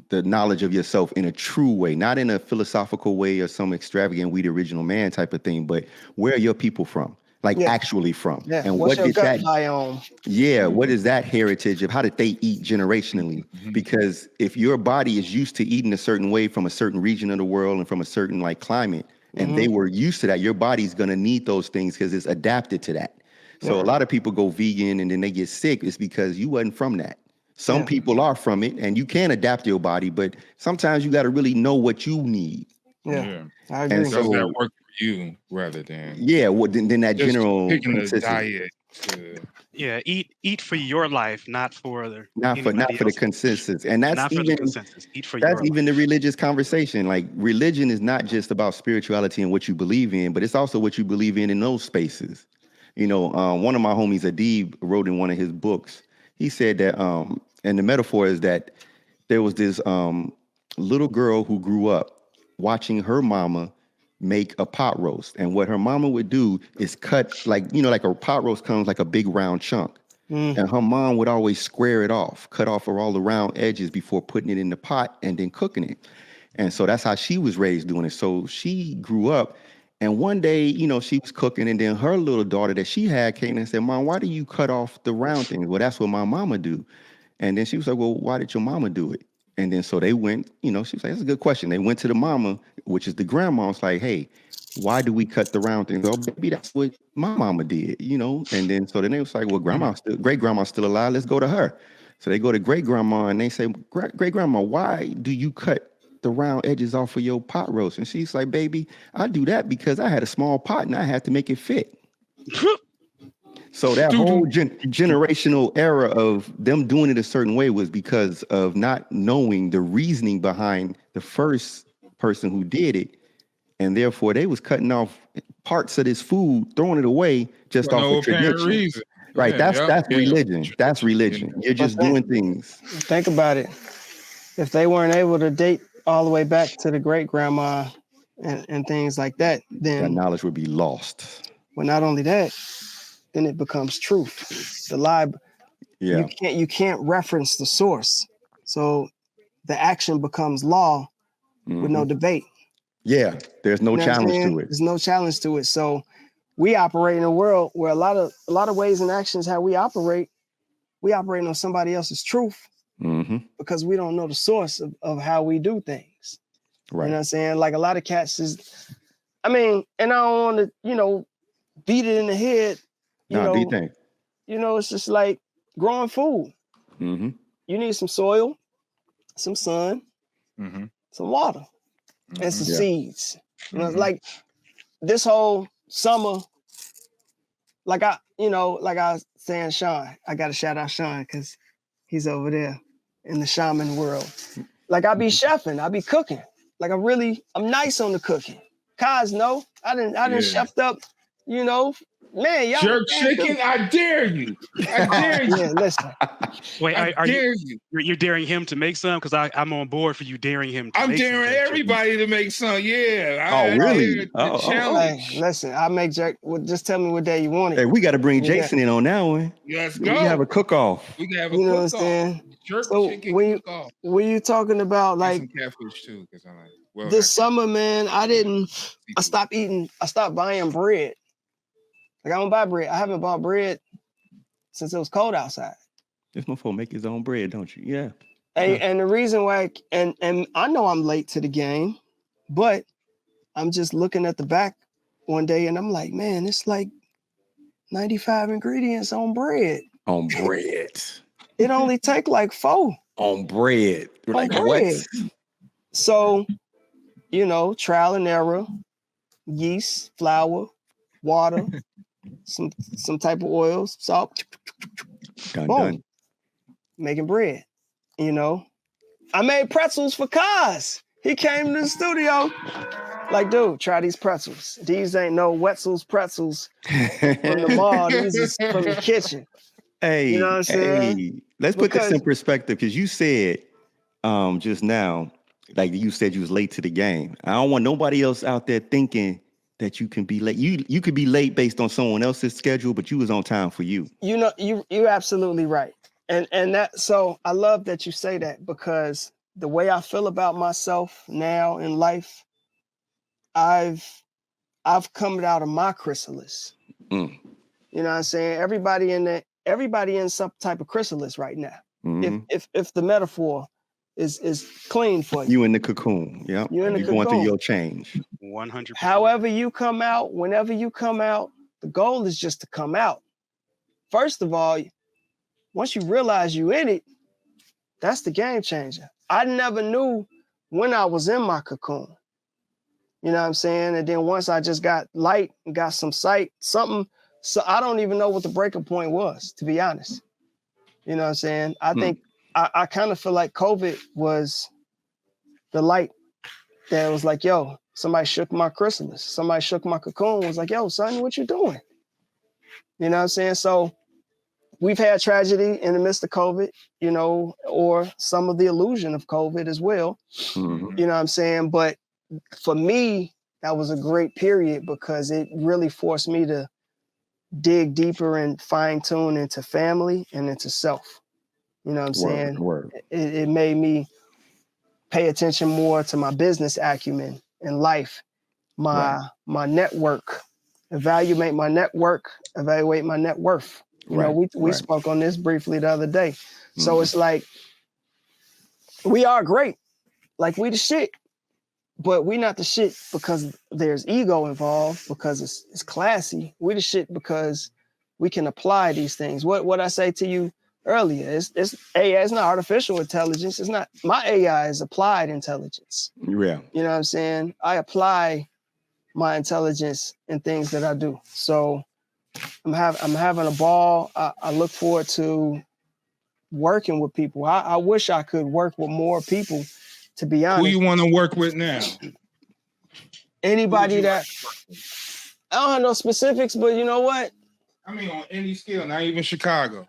the knowledge of yourself in a true way, not in a philosophical way or some extravagant we the original man type of thing, but where are your people from? Like actually from. Yeah. And what's what your did gut that biome? Yeah, what is that heritage of how did they eat generationally? Because if your body is used to eating a certain way from a certain region of the world and from a certain like climate, and they were used to that, your body's gonna need those things because it's adapted to that. So a lot of people go vegan and then they get sick. It's because you wasn't from that. Some people are from it, and you can adapt your body, but sometimes you got to really know what you need. Yeah. I agree. And so does that work for you rather than than that just general picking a diet? Yeah, eat for your life, not for not for the consensus, and that's not even for the consensus. Eat for that's your even life. the religious conversation. Like religion is not just about spirituality and what you believe in, but it's also what you believe in those spaces. You know, one of my homies, Adib, wrote in one of his books. He said that, and the metaphor is that there was this little girl who grew up watching her mama make a pot roast. And what her mama would do is cut, like, you know, like a pot roast comes like a big round chunk. And her mom would always square it off, cut off all the round edges before putting it in the pot and then cooking it. And so that's how she was raised doing it. So she grew up. And one day, you know, she was cooking, and then her little daughter that she had came and said, "Mom, why do you cut off the round things?" "Well, that's what my mama do." And then she was like, "Well, why did your mama do it?" And then so they went, you know, she was like, "That's a good question." They went to the mama, which is the grandma. It's like, "Hey, why do we cut the round things?" "Oh, baby, that's what my mama did," you know. And then so then they was like, "Well, great grandma's still alive. Let's go to her." So they go to great grandma and they say, "Great grandma, why do you cut the round edges off of your pot roast?" And she's like, "Baby, I do that because I had a small pot and I had to make it fit." So that whole generational era of them doing it a certain way was because of not knowing the reasoning behind the first person who did it. And therefore they was cutting off parts of this food, throwing it away just off of tradition. Reason. Right. That's religion. That's religion. You're just doing things. Think about it. If they weren't able to date all the way back to the great grandma and things like that, then that knowledge would be lost. Well, not only that, then it becomes truth. The lie, you can't reference the source. So the action becomes law with no debate. Yeah, there's no challenge to it. There's no challenge to it. So we operate in a world where a lot of ways and actions how we operate on somebody else's truth. Because we don't know the source of how we do things. Right. You know what I'm saying? Like a lot of cats is, I mean, and I don't want to, you know, beat it in the head. You know, it's just like growing food. You need some soil, some sun, some water, and some seeds. You know, like this whole summer, like I was saying, Sean, I got to shout out Sean because he's over there in the shaman world. Like I be chefing, I be cooking. Like I'm nice on the cooking. Kaz, no, I didn't chefed up, you know, man, y'all. Jerk chicken, I dare you. I dare you. Yeah, listen. Wait, are you're daring him to make some? Because I'm on board for you daring him to I'm daring everybody to make some, really? Hey, listen, I make jerk. Well, just tell me what day you want it. Hey, we got to bring Jason in on that one. Let's go. We have a cook-off. We can have a cook-off. What I'm saying? Jerk chicken cook-off. When you talking about like some catfish too, because I'm like, well, this summer, man, I stopped buying bread. Like I don't buy bread. I haven't bought bread since it was cold outside. This motherfucker make his own bread, don't you? Yeah. And the reason why, and I know I'm late to the game, but I'm just looking at the back one day and I'm like, man, it's like 95 ingredients on bread. On bread. It only take like 4. On bread. Like bread. So, you know, trial and error, yeast, flour, water, some type of oils, salt. Boom. Making bread. You know, I made pretzels for Kaz. He came to the studio like, dude, try these pretzels. These ain't no Wetzel's pretzels from the mall. These is from the kitchen. Hey, you know what I'm saying? Hey, let's put this in perspective because you said just now like you said, you was late to the game. I don't want nobody else out there thinking that you can be late. You could be late based on someone else's schedule, but you was on time for you. You know, you're absolutely right. And that, so I love that you say that, because the way I feel about myself now in life, I've come out of my chrysalis. You know what I'm saying? Everybody in some type of chrysalis right now. If the metaphor is clean for you. You in the cocoon. Yeah. You're going through your change. 100%. However you come out, whenever you come out, the goal is just to come out. First of all, once you realize you in it, that's the game changer. I never knew when I was in my cocoon. You know what I'm saying? And then once I just got light and got some sight, something, so I don't even know what the breaking point was, to be honest. You know what I'm saying? I think I kind of feel like COVID was the light that was like, yo, somebody shook my chrysalis. Somebody shook my cocoon, was like, yo, son, what you doing? You know what I'm saying? So we've had tragedy in the midst of COVID, you know, or some of the illusion of COVID as well. You know what I'm saying? But for me, that was a great period because it really forced me to dig deeper and fine tune into family and into self. You know what I'm saying? It made me pay attention more to my business acumen in life, my network, evaluate my network, evaluate my net worth. You know, we spoke on this briefly the other day. So it's like, we are great. Like, we the shit. But we not the shit because there's ego involved, because it's classy. We the shit because we can apply these things. What I say to you earlier, it's AI, it's not artificial intelligence. It's not, my AI is applied intelligence. Yeah. You know what I'm saying? I apply my intelligence in things that I do. So I'm having a ball. I look forward to working with people. I wish I could work with more people, to be honest. Who you want to work with now? Anybody that, I don't have no specifics, but you know what? I mean, on any scale, not even Chicago.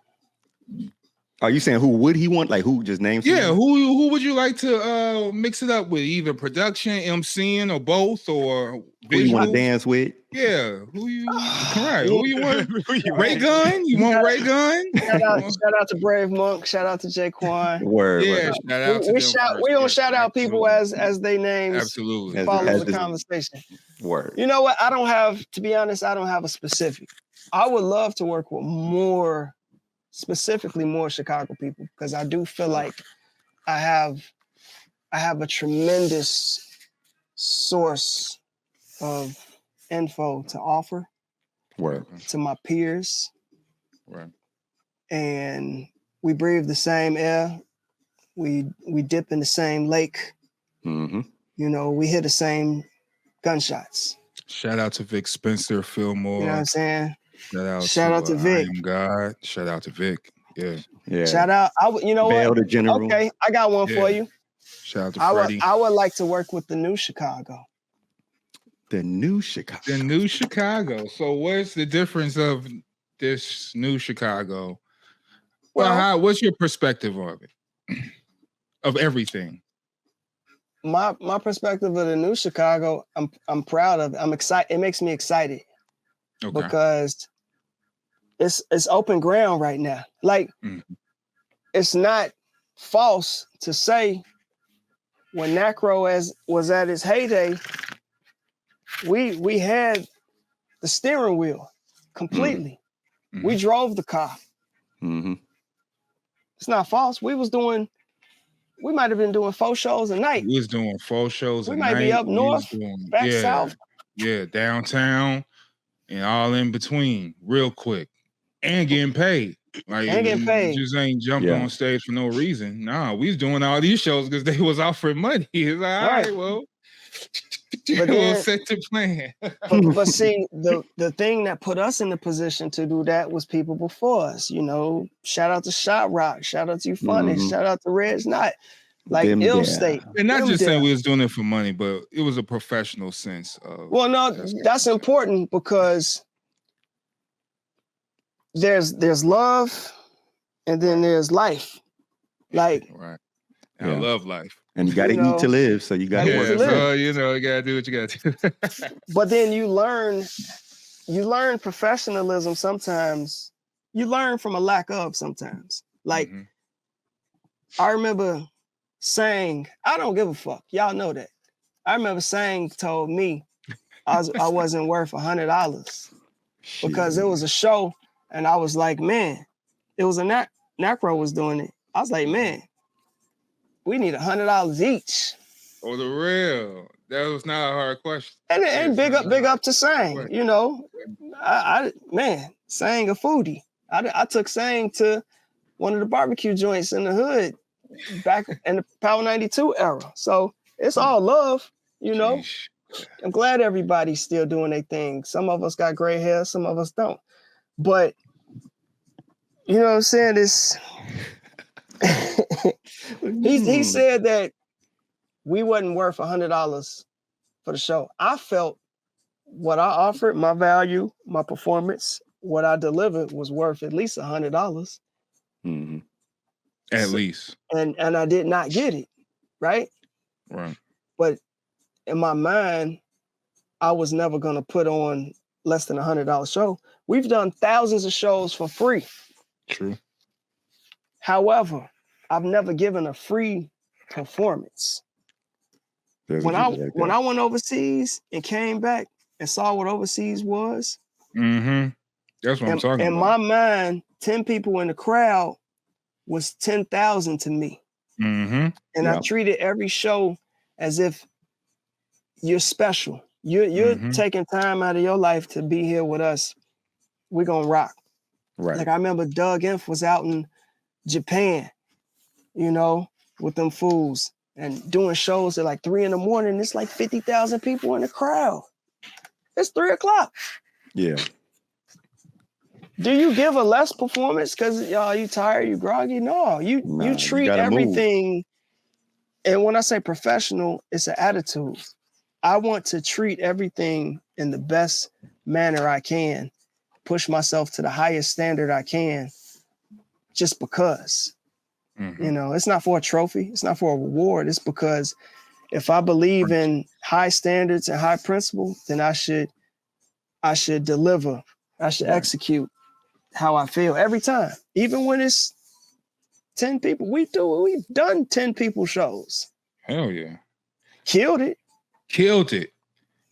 Are you saying who would he want? Like, who, just name someone? Yeah, who would you like to mix it up with? Either production, MCing, or both, or who you want to dance with? Yeah, who you want? Ray Gunn? You want Ray Gunn? Shout out to Brave Monk. Shout out to Jaquan. Word. Yeah, shout out to them. We don't shout out people as they names. Absolutely. Follow the conversation. Word. You know what? To be honest, I don't have a specific. I would love to work with specifically more Chicago people, because I do feel like I have a tremendous source of info to offer to my peers. Right. And we breathe the same air. We dip in the same lake. You know, we hear the same gunshots. Shout out to Vic Spencer, Fillmore. You know what I'm saying? Shout out to Vic. I Am God. Shout out to Vic. Yeah. Shout out. You know Bell what? the General. Okay, I got one for you. Shout out to Freddie. I would like to work with the new Chicago. The new Chicago. The new Chicago. So what's the difference of this new Chicago? Well, what's your perspective of it? Of everything? My perspective of the new Chicago, I'm proud of it. I'm excited. It makes me excited. Okay. Because it's open ground right now. Like, it's not false to say when Nacro was at its heyday, we had the steering wheel completely. We drove the car. It's not false. We might have been doing 4 shows a night. We was doing 4 shows a night. We might be up north, back south. Yeah, downtown and all in between, real quick. And getting paid. Like, just ain't jumping on stage for no reason. Nah, we was doing all these shows because they was offering money. It's like, all right, well, we'll set the plan. but see, the thing that put us in the position to do that was people before us. You know, shout out to Shoutout, shout out to You Funny, shout out to Red's Not. Like Ill State. And not just saying we was doing it for money, but it was a professional sense of. Well, no, that's important because there's love and then there's life. Like, I love life. And you got to eat to live, so you got to work. So, you got to do what you got to do. But then you learn professionalism sometimes. You learn from a lack of sometimes. Like, I remember Sang, I don't give a fuck. Y'all know that. I remember Sang told me I wasn't worth $100 because it was a show, and I was like, man, it was a Nacro was doing it. I was like, man, we need $100 each. Oh, the real. That was not a hard question. And big up to Sang. You know, I Sang a foodie. I took Sang to one of the barbecue joints in the hood back in the Power 92 era. So it's all love, you know. I'm glad everybody's still doing their thing. Some of us got gray hair, some of us don't. But you know what I'm saying? This he said that we wasn't worth $100 for the show. I felt what I offered, my value, my performance, what I delivered was worth at least $100. Mm-hmm. At least. And I did not get it, right? Right. But in my mind, I was never gonna put on less than $100 show. We've done thousands of shows for free. True. However, I've never given a free performance. When I went overseas and came back and saw what overseas was, that's what I'm talking about. In my mind, 10 people in the crowd was 10,000 to me. And I treated every show as if you're special. You're taking time out of your life to be here with us. We're gonna rock. Right. Like I remember Doug Inf was out in Japan, you know, with them fools and doing shows at like 3 a.m. It's like 50,000 people in the crowd. It's 3 o'clock. Yeah. Do you give a less performance because you tired, you groggy? No, you treat everything. Move. And when I say professional, it's an attitude. I want to treat everything in the best manner I can, push myself to the highest standard I can, just because. You know, it's not for a trophy. It's not for a reward. It's because if I believe in high standards and high principle, then I should deliver. I should execute how I feel every time. Even when it's 10 people, we've done 10 people shows. Hell yeah. Killed it.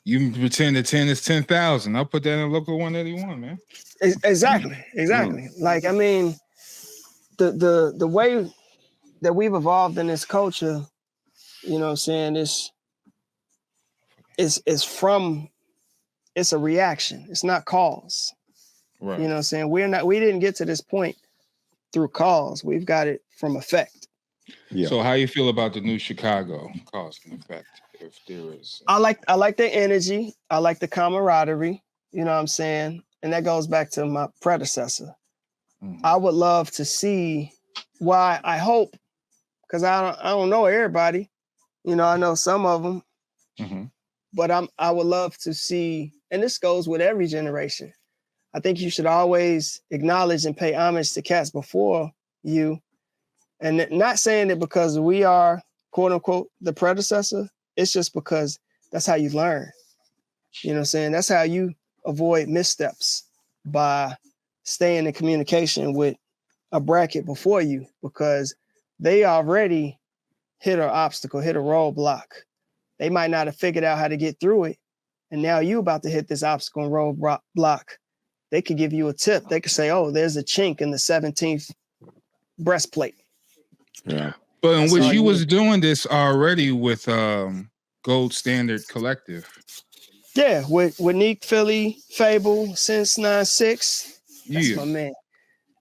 You can pretend that 10 is 10,000. I'll put that in local 181, man. Exactly. Like, I mean, the way that we've evolved in this culture, you know what I'm saying, it's a reaction. It's not cause. Right. You know what I'm saying? We didn't get to this point through cause. We've got it from effect. Yeah. So how you feel about the new Chicago cause and effect, if there is? I like the energy. I like the camaraderie. You know what I'm saying? And that goes back to my predecessor. I would love to see why. I hope, because I don't know everybody. You know, I know some of them, but I would love to see, and this goes with every generation. I think you should always acknowledge and pay homage to cats before you, and not saying it because we are quote unquote the predecessor. It's just because that's how you learn. You know what I'm saying? That's how you avoid missteps, by staying in communication with a bracket before you, because they already hit an obstacle, hit a roadblock. They might not have figured out how to get through it. And now you about to hit this obstacle and roadblock. They could give you a tip. They could say, oh, there's a chink in the 17th breastplate. Yeah. But in which you was doing this already with Gold Standard Collective. Yeah, with Neek, Philly, Fable, Since 9-6. That's my man.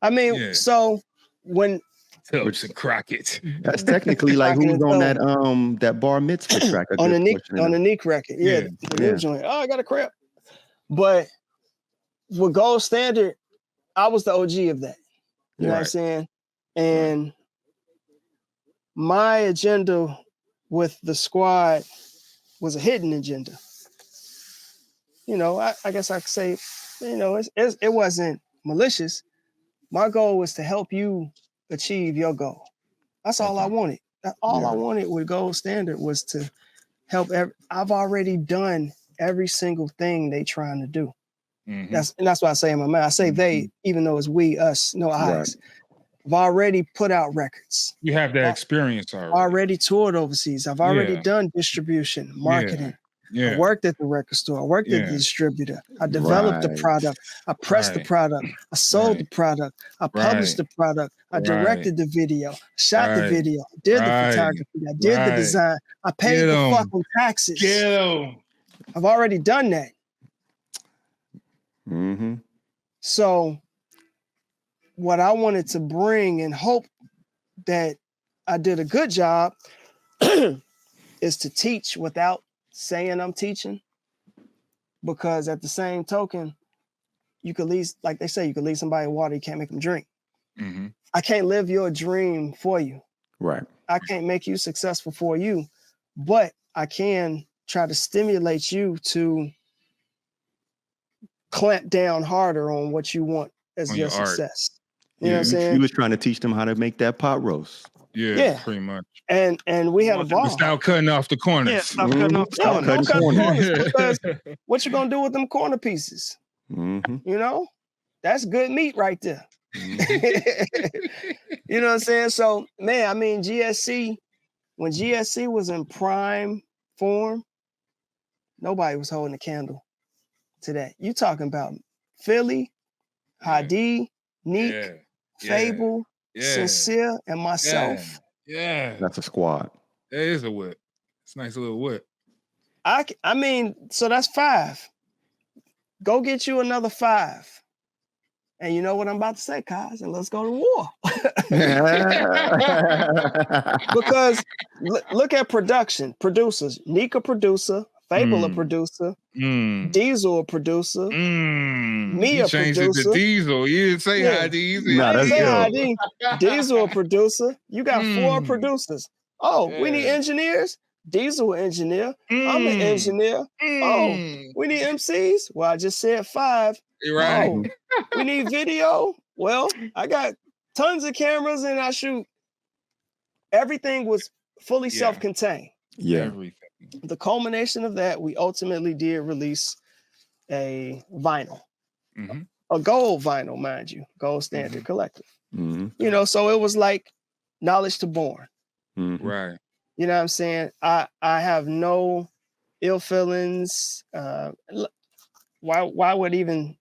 I mean, so when Phillips and Crockett. That's technically like who's on that bar mitzvah track. on the Neek record. Yeah. The new joint. Oh, I got a cramp. But with Gold Standard, I was the OG of that. You know what I'm saying? And my agenda with the squad was a hidden agenda. You know, I guess I could say, you know, it wasn't malicious. My goal was to help you achieve your goal. That's all I wanted. All I wanted with Gold Standard was to help. I've already done every single thing they trying to do. That's why I say in my mind. I say they, even though it's we, us, no eyes. I've already put out records. You have that experience already. Already toured overseas. I've already done distribution, marketing. I worked at the record store. I worked at the distributor. I developed the product. I pressed the product. I sold the product. I published the product. I directed the video. Shot the video. Did the photography. I did the design. I paid the fucking taxes. I've already done that. So what I wanted to bring and hope that I did a good job is to teach without saying I'm teaching, because at the same token, you could leave, like they say, you could leave somebody water, you can't make them drink. I can't live your dream for you. Right. I can't make you successful for you, but I can try to stimulate you to clamp down harder on what you want as your success. You know what I'm saying? He was trying to teach them how to make that pot roast. Yeah, pretty much. And we had a ball. Stop cutting off the corners. Yeah, stop cutting off the corners. Don't cut corners, because what you gonna do with them corner pieces? You know, that's good meat right there. You know what I'm saying? So, man, I mean, GSC, when GSC was in prime form, nobody was holding a candle to that. You talking about Philly, Hadi, Neek, Fable, Sincere, and myself. That's a squad. That is a whip. It's a nice little whip. I mean, so that's 5. Go get you another 5. And you know what I'm about to say, Kaz, and let's go to war. Because look at producers. Neek a producer, Fable a producer, Diesel a producer, me a changed producer. It to Diesel. You didn't say Hadi. Diesel a producer. You got 4 producers. Oh, we need engineers. Diesel engineer. I'm an engineer. Oh, we need MCs. Well, I just said 5. You're right. Oh, we need video. Well, I got tons of cameras and I shoot. Everything was fully self-contained. Everything. The culmination of that, we ultimately did release a vinyl, a gold vinyl, mind you, Gold Standard Collective. You know, so it was like knowledge to born. Right. You know what I'm saying? I have no ill feelings. Why would even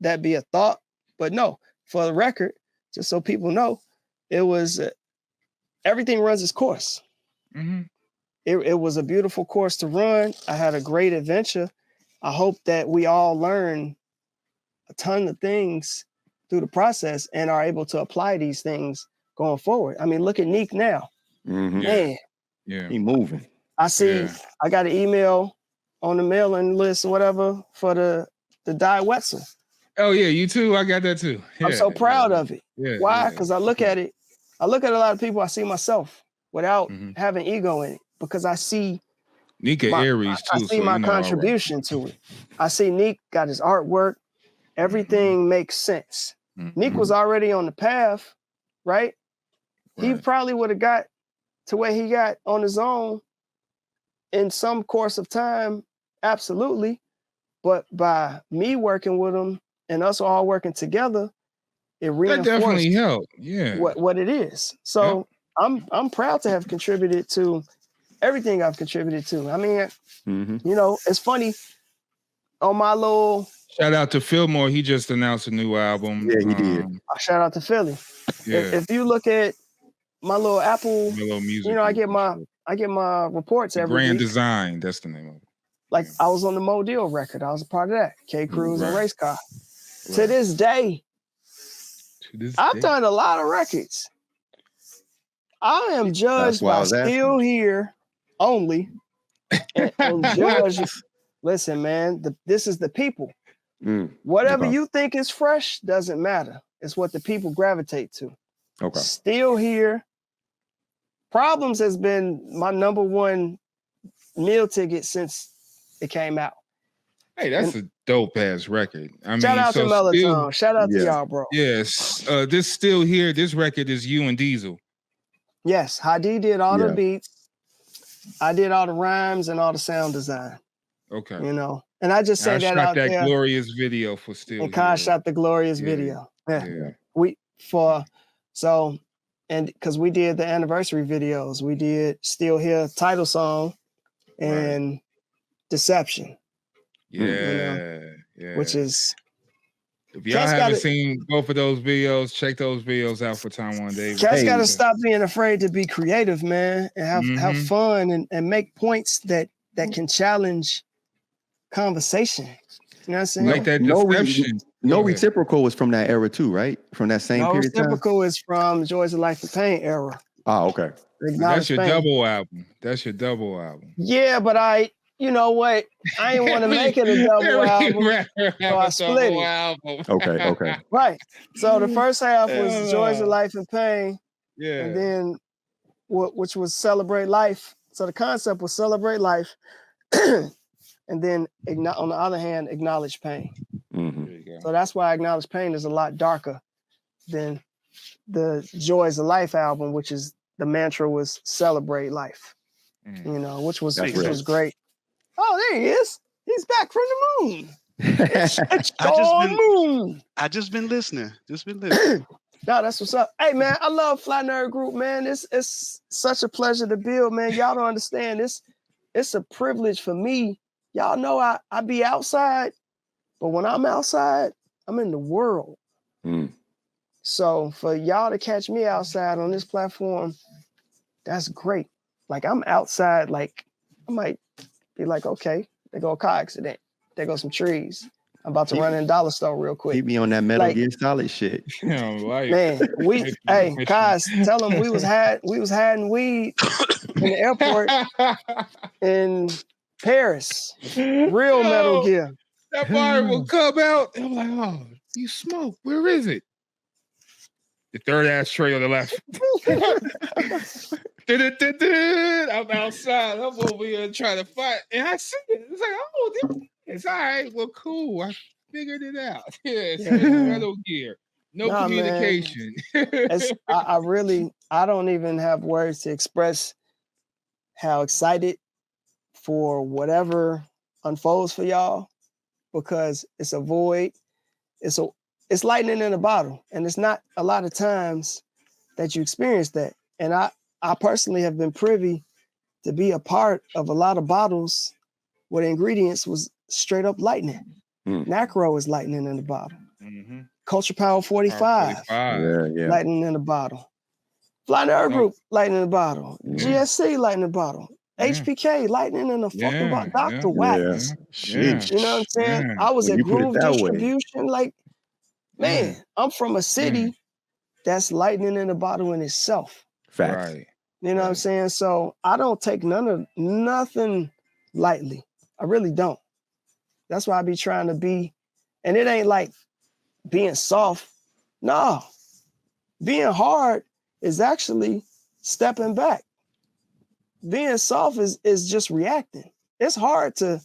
that be a thought? But no, for the record, just so people know, it was everything runs its course. It was a beautiful course to run. I had a great adventure. I hope that we all learn a ton of things through the process and are able to apply these things going forward. I mean, look at Neek now. Man, he moving. I see. I got an email on the mailing list or whatever for the Die Wetzel. Oh yeah, you too. I got that too. I'm so proud of it. Why? Because I look at it. I look at a lot of people. I see myself without having ego in it, because I see Nika Aries too. I see my contribution to it. I see Neek got his artwork. Everything makes sense. Neek was already on the path, right? He probably would have got to where he got on his own in some course of time, absolutely. But by me working with him and us all working together, it reinforced that definitely helped. What it is. So I'm proud to have contributed to everything I've contributed to. I mean, you know, it's funny on my little shout out to Fillmore. He just announced a new album. Yeah, he did. Shout out to Philly. If you look at my little Apple, music, you know, I get my reports every Grand week. Design. That's the name of it. Like I was on the Mo Deal record. I was a part of that. K Cruise and Race Car. To this day, I've done a lot of records. I am judged by Still Here only. And judged. Listen, man, this is the people. Whatever you think is fresh doesn't matter. It's what the people gravitate to. Okay. Still Here. Problems has been my #1 meal ticket since it came out. Hey, that's a dope ass record. I mean, shout out to Melatonin. Shout out to y'all, bro. Yes. This Still Here. This record is you and Diesel. Yes, Hadi did all the beats. I did all the rhymes and all the sound design. Okay. You know, and I just say that out there. Shot that glorious video for Still And Kai shot the glorious video. Yeah. And because we did the anniversary videos, we did Still Here title song and Deception. Yeah. Which is. If y'all haven't seen both of those videos, check those videos out for Thaione Davis. Cats got to stop being afraid to be creative, man, and have fun and make points that can challenge conversation. You know what I'm saying? Like that deception. No Reciprocal was from that era too, right? From that same period of time? No Reciprocal is from Joys of Life and Pain era. Oh, okay. That's your double album. Yeah, but you know what? I didn't want to make it a double album. So I split it. Okay. Right. So the first half was Joys of Life and Pain. Yeah. And then which was Celebrate Life. So the concept was Celebrate Life. And then on the other hand, Acknowledge Pain. So that's why Acknowledge Pain is a lot darker than the Joys of Life album, which is the mantra was Celebrate Life. You know, which was great. Oh, there he is. He's back from the moon. I just been listening. No, that's what's up. Hey, man, I love Fly Nerd Group, man. It's such a pleasure to build, man. Y'all don't understand. It's a privilege for me. Y'all know I be outside, but when I'm outside, I'm in the world. So for y'all to catch me outside on this platform, that's great. Like I'm outside, like I might be like, okay, there go a car accident. There go some trees. I'm about to run in Dollar Store real quick. Keep me on that Metal Gear Solid shit. Man, hey, guys, tell them we was hiding weed in the airport in Paris. Real Metal Gear. That bar will come out. I'm like, oh, you smoke. Where is it? The third ashtray on the left. I'm outside. I'm over here trying to fight. And I see it. It's like, oh, it's all right. Well, cool. I figured it out. Yeah, it's Metal Gear. No communication. I don't even have words to express how excited for whatever unfolds for y'all, because it's a void. It's lightning in a bottle. And it's not a lot of times that you experience that. And I personally have been privy to be a part of a lot of bottles where the ingredients was straight up lightning. Nacro is lightning in the bottle. Culture Power 45. Lightning in the bottle. Fly Nerd Group, lightning in the bottle. GSC, lightning in the bottle. HPK, lightning in the fucking bottle. Dr.wax. You know what I'm saying? I was at Groove Distribution. Like, man, I'm from a city that's lightning in the bottle in itself. Facts. Right. You know what I'm saying? So I don't take nothing lightly. I really don't. That's why I be trying to be, and it ain't like being soft. No. Being hard is actually stepping back. Being soft is just reacting. It's hard to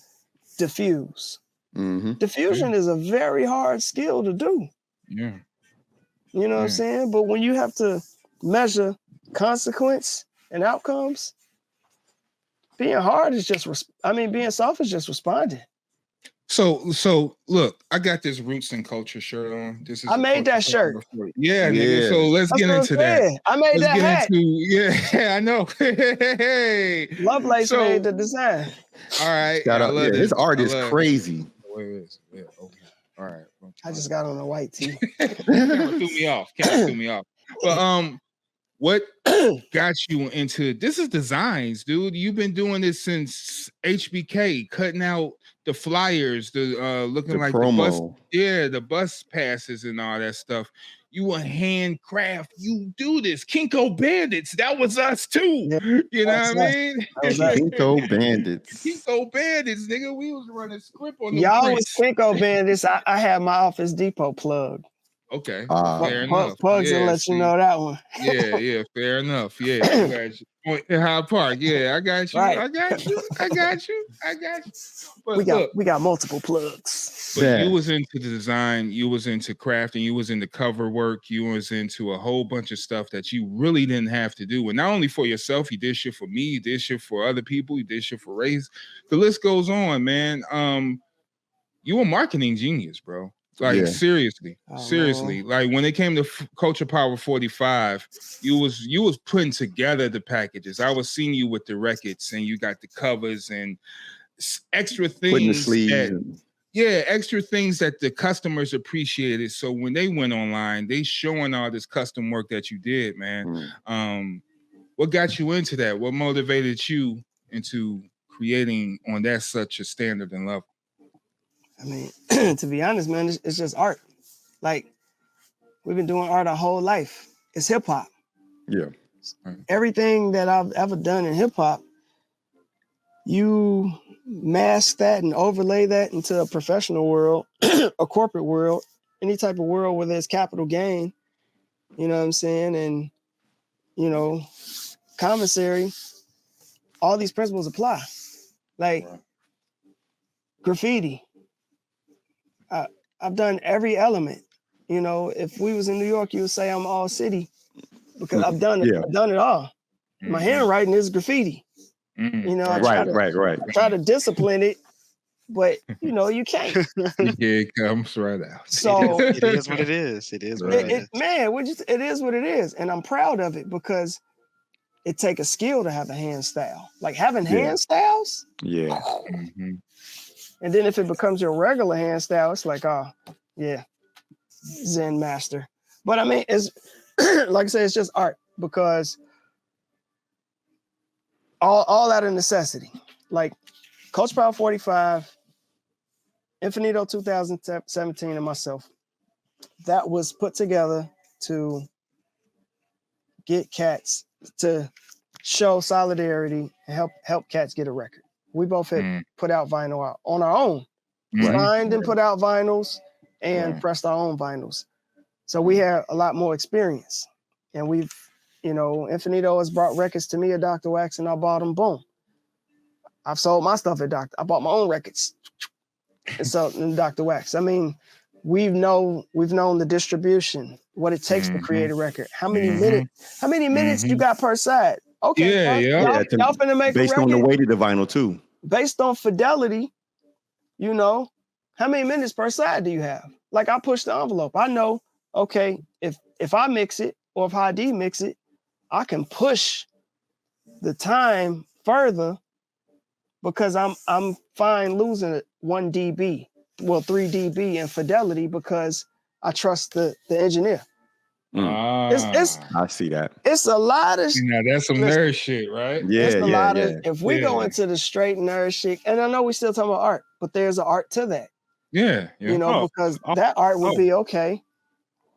diffuse. Diffusion is a very hard skill to do. Yeah. You know what I'm saying? But when you have to measure consequence and outcomes, being hard is being soft is just responding. So look, I got this Roots and Culture shirt on. I made that shirt. Yeah, nigga. So let's get into that. I made that hat. I know. Hey. Lovelace made the design. All right. Shout out. This art is crazy. Where is it? Yeah, okay. All right. I just got on a white tee. Threw me off. But what got you into this? Is designs, dude. You've been doing this since HBK, cutting out the flyers, the looking like promo. The bus passes and all that stuff. You a handcraft. You do this. Kinko Bandits. That was us too. Yeah, you know what I mean? Kinko Bandits. Kinko Bandits, nigga. We was running script on the y'all was Kinko Bandits. I had my Office Depot plug. Okay, fair enough. Pugs will let you know that one. Yeah, fair enough. Yeah, I got you. In Hyde Park, yeah, I got you. Right. I got you. But we got multiple plugs. But you was into the design, you was into crafting, you was into cover work, you was into a whole bunch of stuff that you really didn't have to do. And not only for yourself, you did shit for me, you did shit for other people, you did shit for race. The list goes on, man. You a marketing genius, bro. Like seriously. Man. Like when it came to Culture Power 45, you was putting together the packages. I was seeing you with the records, and you got the covers and extra things. Putting the sleeves. Extra things that the customers appreciated. So when they went online, they showing all this custom work that you did, man. What got you into that? What motivated you into creating on that such a standard and level? I mean, to be honest, man, it's just art. Like, we've been doing art our whole life. It's hip hop. Yeah. Everything that I've ever done in hip hop, you mask that and overlay that into a professional world, a corporate world, any type of world where there's capital gain, you know what I'm saying? And, you know, commissary, all these principles apply. Like graffiti. I've done every element. You know, if we was in New York, you would say I'm all city because I've done it. Yeah. I've done it all. My handwriting is graffiti. You know, I try to discipline it, but you know, you can't. It comes right out. So it is what it is. It is what it is. Man, it is what it is, and I'm proud of it because it takes a skill to have a hand style. Like having hand styles. Yeah. And then if it becomes your regular hand style, it's like, oh, yeah, Zen master. But I mean, it's like I say, it's just art because all out of necessity. Like Culture Power 45, Infinito 2017, and myself, that was put together to get cats to show solidarity and help cats get a record. We both had put out vinyl out on our own, signed and put out vinyls and pressed our own vinyls. So we have a lot more experience. And we've, you know, Infinito has brought records to me at Dr.wax and I bought them, boom. I've sold my stuff at Dr. I bought my own records and sold in Dr.wax. I mean, we've known the distribution, what it takes to create a record. How many minutes you got per side? Okay, y'all finna make based a record. On the weight of the vinyl too. Based on fidelity, you know, how many minutes per side do you have? Like I push the envelope. I know, okay, if I mix it or if I demix it, I can push the time further because I'm fine losing 1 dB, well 3 dB in fidelity because I trust the engineer. I see that. It's a lot of that's some nerd shit, right? Yeah, if we go into the straight nerd shit, and I know we still talking about art, but there's an art to that. You know, because that art would be okay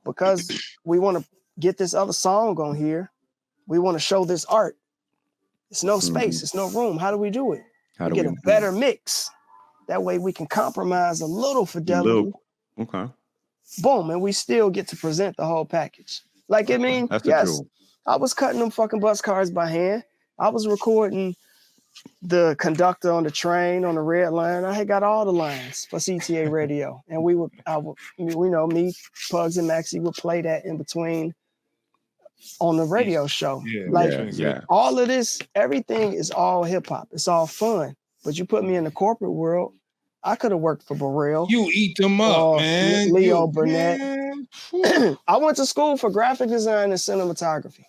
because we want to get this other song on here. We want to show this art. It's no space, it's no room. How do we do it? We get a better mix. That way we can compromise a little fidelity. Okay. Boom, and we still get to present the whole package. Like, I mean, yes, I was cutting them fucking bus cars by hand. I was recording the conductor on the train on the red line. I had got all the lines for CTA radio, and we know, me, Pugs, and Maxie would play that in between on the radio show. All of this, everything is all hip hop. It's all fun. But you put me in the corporate world, I could have worked for Burrell. You eat them up, man. Leo Burnett. I went to school for graphic design and cinematography.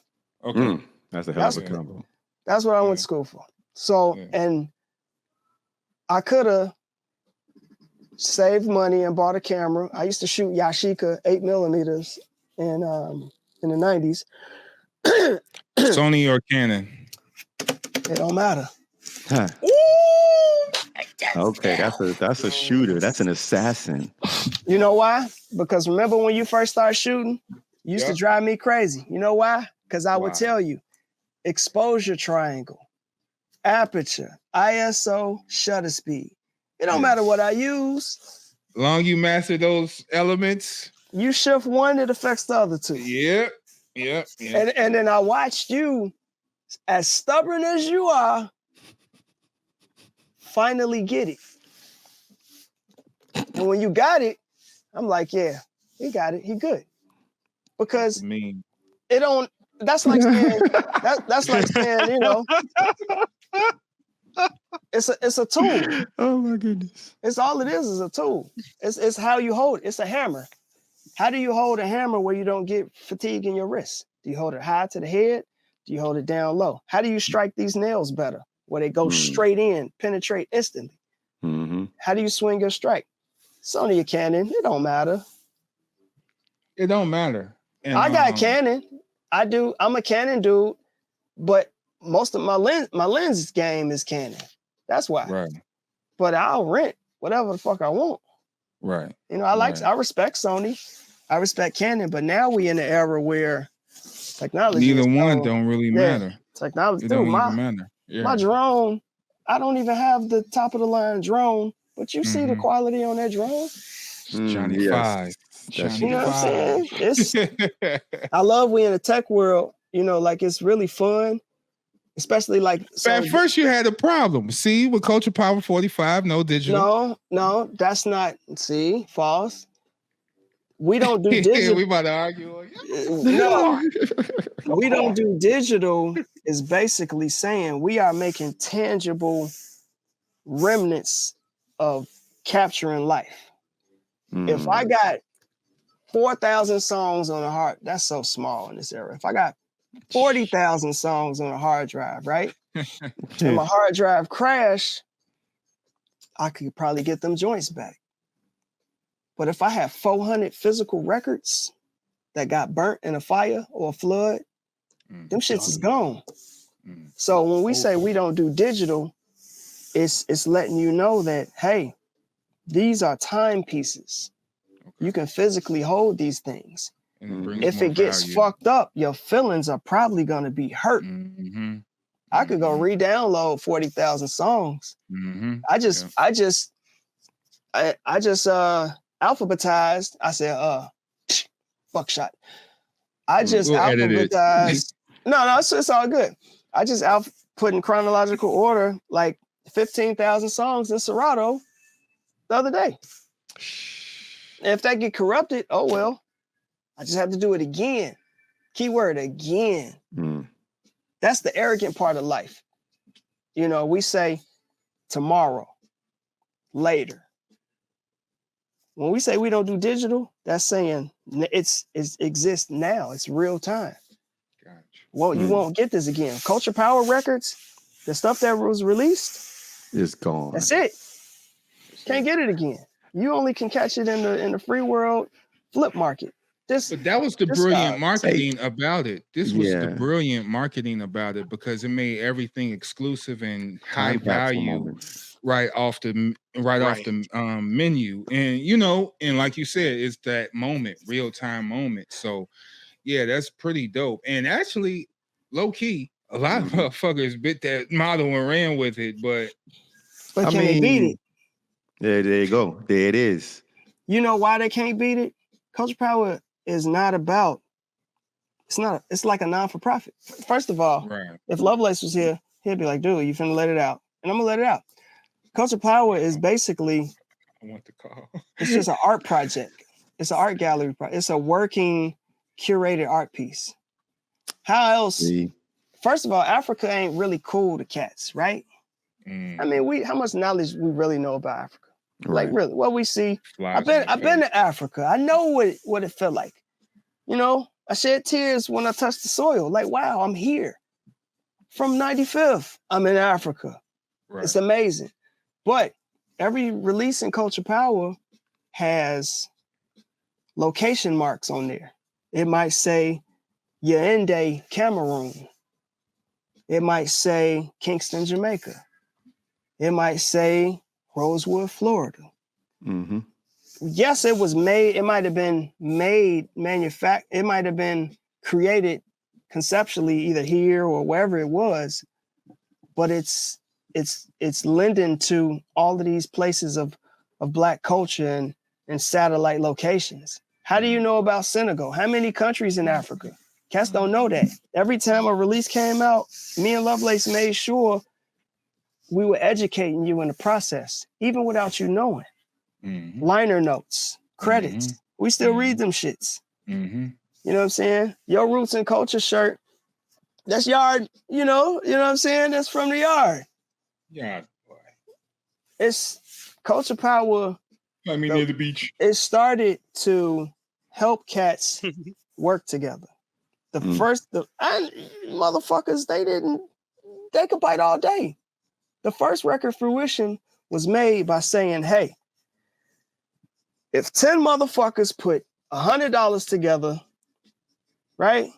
Okay. That's a hell of a combo. That's what I went to school for. So, and I could have saved money and bought a camera. I used to shoot Yashica 8mm in the 90s. Sony or Canon? It don't matter. Huh. Okay, that's a shooter. That's an assassin. You know why? Because remember when you first started shooting, you used to drive me crazy. You know why? Because I would tell you, exposure triangle, aperture, ISO, shutter speed. It don't matter what I use. Long you master those elements. You shift one, it affects the other two. Yeah. And then I watched you, as stubborn as you are, finally get it. And when you got it, I'm like, yeah, he got it. He good. Because it don't. That's like saying that's like saying, you know, it's a tool. Oh my goodness. It's all it is a tool. It's how you hold it. It's a hammer. How do you hold a hammer where you don't get fatigue in your wrist? Do you hold it high to the head? Do you hold it down low? How do you strike these nails better? Where they go straight in, penetrate instantly. Mm-hmm. How do you swing your strike? It's only a cannon. It don't matter. It don't matter. And, I got cannon. I do. I'm a cannon dude, but most of my lens game is cannon. That's why. Right. But I'll rent whatever the fuck I want. Right. You know, I respect Sony. I respect Canon, but now we in the era where technology. Neither one don't really matter. Technology. It Dude, don't even matter. Yeah. My drone, I don't even have the top of the line drone, but you see the quality on that drone. Johnny Five. You know what I'm saying? I love we in the tech world, you know, like it's really fun. Especially like at first you had a problem. See, with Culture Power 45, no digital. No, that's not false. We don't do digital. We about to argue. No, we don't do digital is basically saying we are making tangible remnants of capturing life. If I got 4,000 songs on a hard, that's so small in this era. If I got 40,000 songs on a hard drive, right? And my hard drive crash, I could probably get them joints back. But if I have 400 physical records that got burnt in a fire or a flood, them shits is gone. So when we say we don't do digital, it's letting you know that, hey, these are timepieces. You can physically hold these things. If it gets fucked up, your feelings are probably going to be hurt. I could go re-download 40,000 songs. I just alphabetized. I said, buckshot. I just alphabetized. No, it's all good. I just put in chronological order like 15,000 songs in Serato the other day. And if that get corrupted, oh well. I just have to do it again. Keyword again. That's the arrogant part of life. You know, we say tomorrow, later. When we say we don't do digital, that's saying it exists now. It's real time. Gotcha. Well, you won't get this again. Culture Power Records, the stuff that was released, it's gone. That's it. Can't get it again. You only can catch it in the free world flip market. But that was the brilliant marketing about it. This was the brilliant marketing about it because it made everything exclusive and high value right off the menu. And you know, and like you said, it's that moment, real time moment. So yeah, that's pretty dope. And actually, low key, a lot of motherfuckers bit that model and ran with it, but can they beat it? There you go. There it is. You know why they can't beat it? Culture Power is not about, it's like a non-for-profit. First of all, if Lovelace was here, he'd be like, dude, you finna let it out. And I'm gonna let it out. Culture Power is basically, I want the call. It's just an art project. It's an art gallery project. It's a working, curated art piece. How else? First of all, Africa ain't really cool to cats, right? I mean, how much knowledge we really know about Africa? Like really, what we see. I've been to Africa. I know what it felt like. You know, I shed tears when I touched the soil. Like, wow, I'm here. From 95th, I'm in Africa. It's amazing. But every release in Culture Power has location marks on there. It might say Yaoundé, Cameroon. It might say Kingston, Jamaica. It might say Rosewood, Florida. Yes, it was made. It might have been made, manufactured. It might have been created conceptually either here or wherever it was. But it's lending to all of these places of Black culture and satellite locations. How do you know about Senegal? How many countries in Africa? Cats don't know that. Every time a release came out, me and Lovelace made sure we were educating you in the process, even without you knowing. Liner notes, credits. We still read them shits. You know what I'm saying? Your Roots and Culture shirt, that's yard, you know what I'm saying? That's from the yard. Yeah, boy. It's Culture Power. I mean, near the beach. It started to help cats work together. The motherfuckers, they could bite all day. The first record Fruition was made by saying, hey, if 10 motherfuckers put $100 together, right?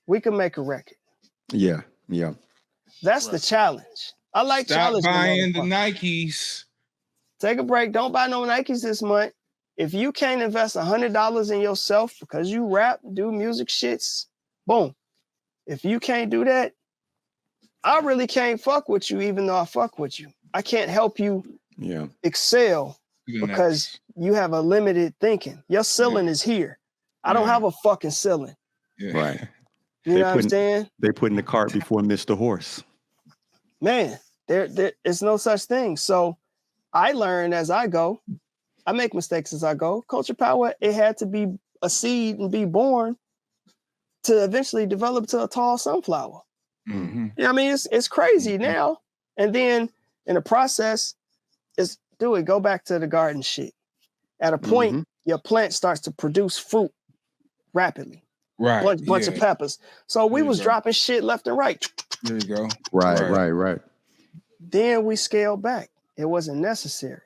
We can make a record. Yeah. That's the challenge. I like challenge. Stop buying the Nikes. Take a break. Don't buy no Nikes this month. If you can't invest $100 in yourself because you rap, do music shits, boom. If you can't do that, I really can't fuck with you, even though I fuck with you. I can't help you excel because you have a limited thinking. Your ceiling is here. I don't have a fucking ceiling. Right. You know what I'm saying? They put in the cart before Mr. Horse. Man, there is no such thing. So I learn as I go. I make mistakes as I go. Culture Power, it had to be a seed and be born to eventually develop to a tall sunflower. You know what I mean? It's crazy now. And then in the process, go back to the garden shit. At a point, your plant starts to produce fruit rapidly. Right. Bunch of peppers. So we was dropping shit left and right. There you go. Right. Then we scaled back. It wasn't necessary.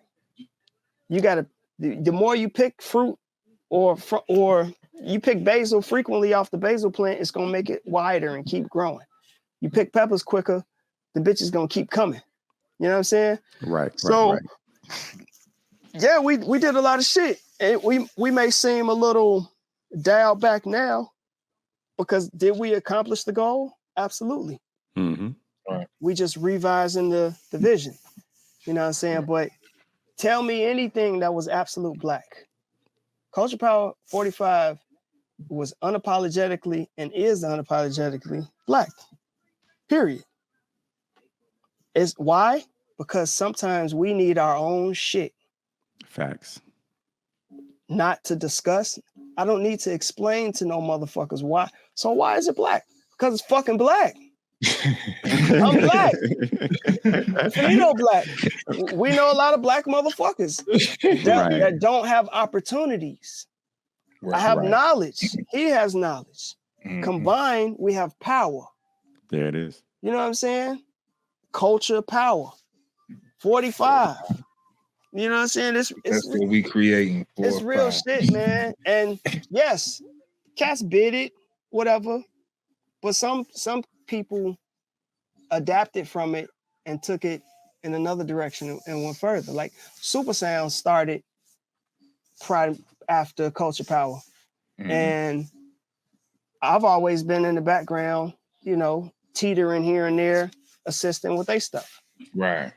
You gotta, the more you pick fruit or you pick basil frequently off the basil plant, it's gonna make it wider and keep growing. You pick peppers quicker, the bitch is gonna keep coming. You know what I'm saying? Right. So yeah, we did a lot of shit. And we may seem a little dialed back now because did we accomplish the goal? Absolutely. Right. We just revising the vision. You know what I'm saying? But tell me anything that was absolute black. Culture Power 45 was unapologetically and is unapologetically black. Period. It's why? Because sometimes we need our own shit. Facts. Not to discuss. I don't need to explain to no motherfuckers why. So why is it black? Because it's fucking black. I'm black. Finito black. We know a lot of black motherfuckers that don't have opportunities. I have knowledge. He has knowledge. Combined, we have power. There it is. You know what I'm saying? Culture, power. 45. You know what I'm saying? That's what we creating. It's real shit, man. And yes, cats bid it, whatever. But some people adapted from it and took it in another direction and went further. Like Super Sound started after Culture Power. And I've always been in the background, you know, teetering here and there, assisting with their stuff. Right.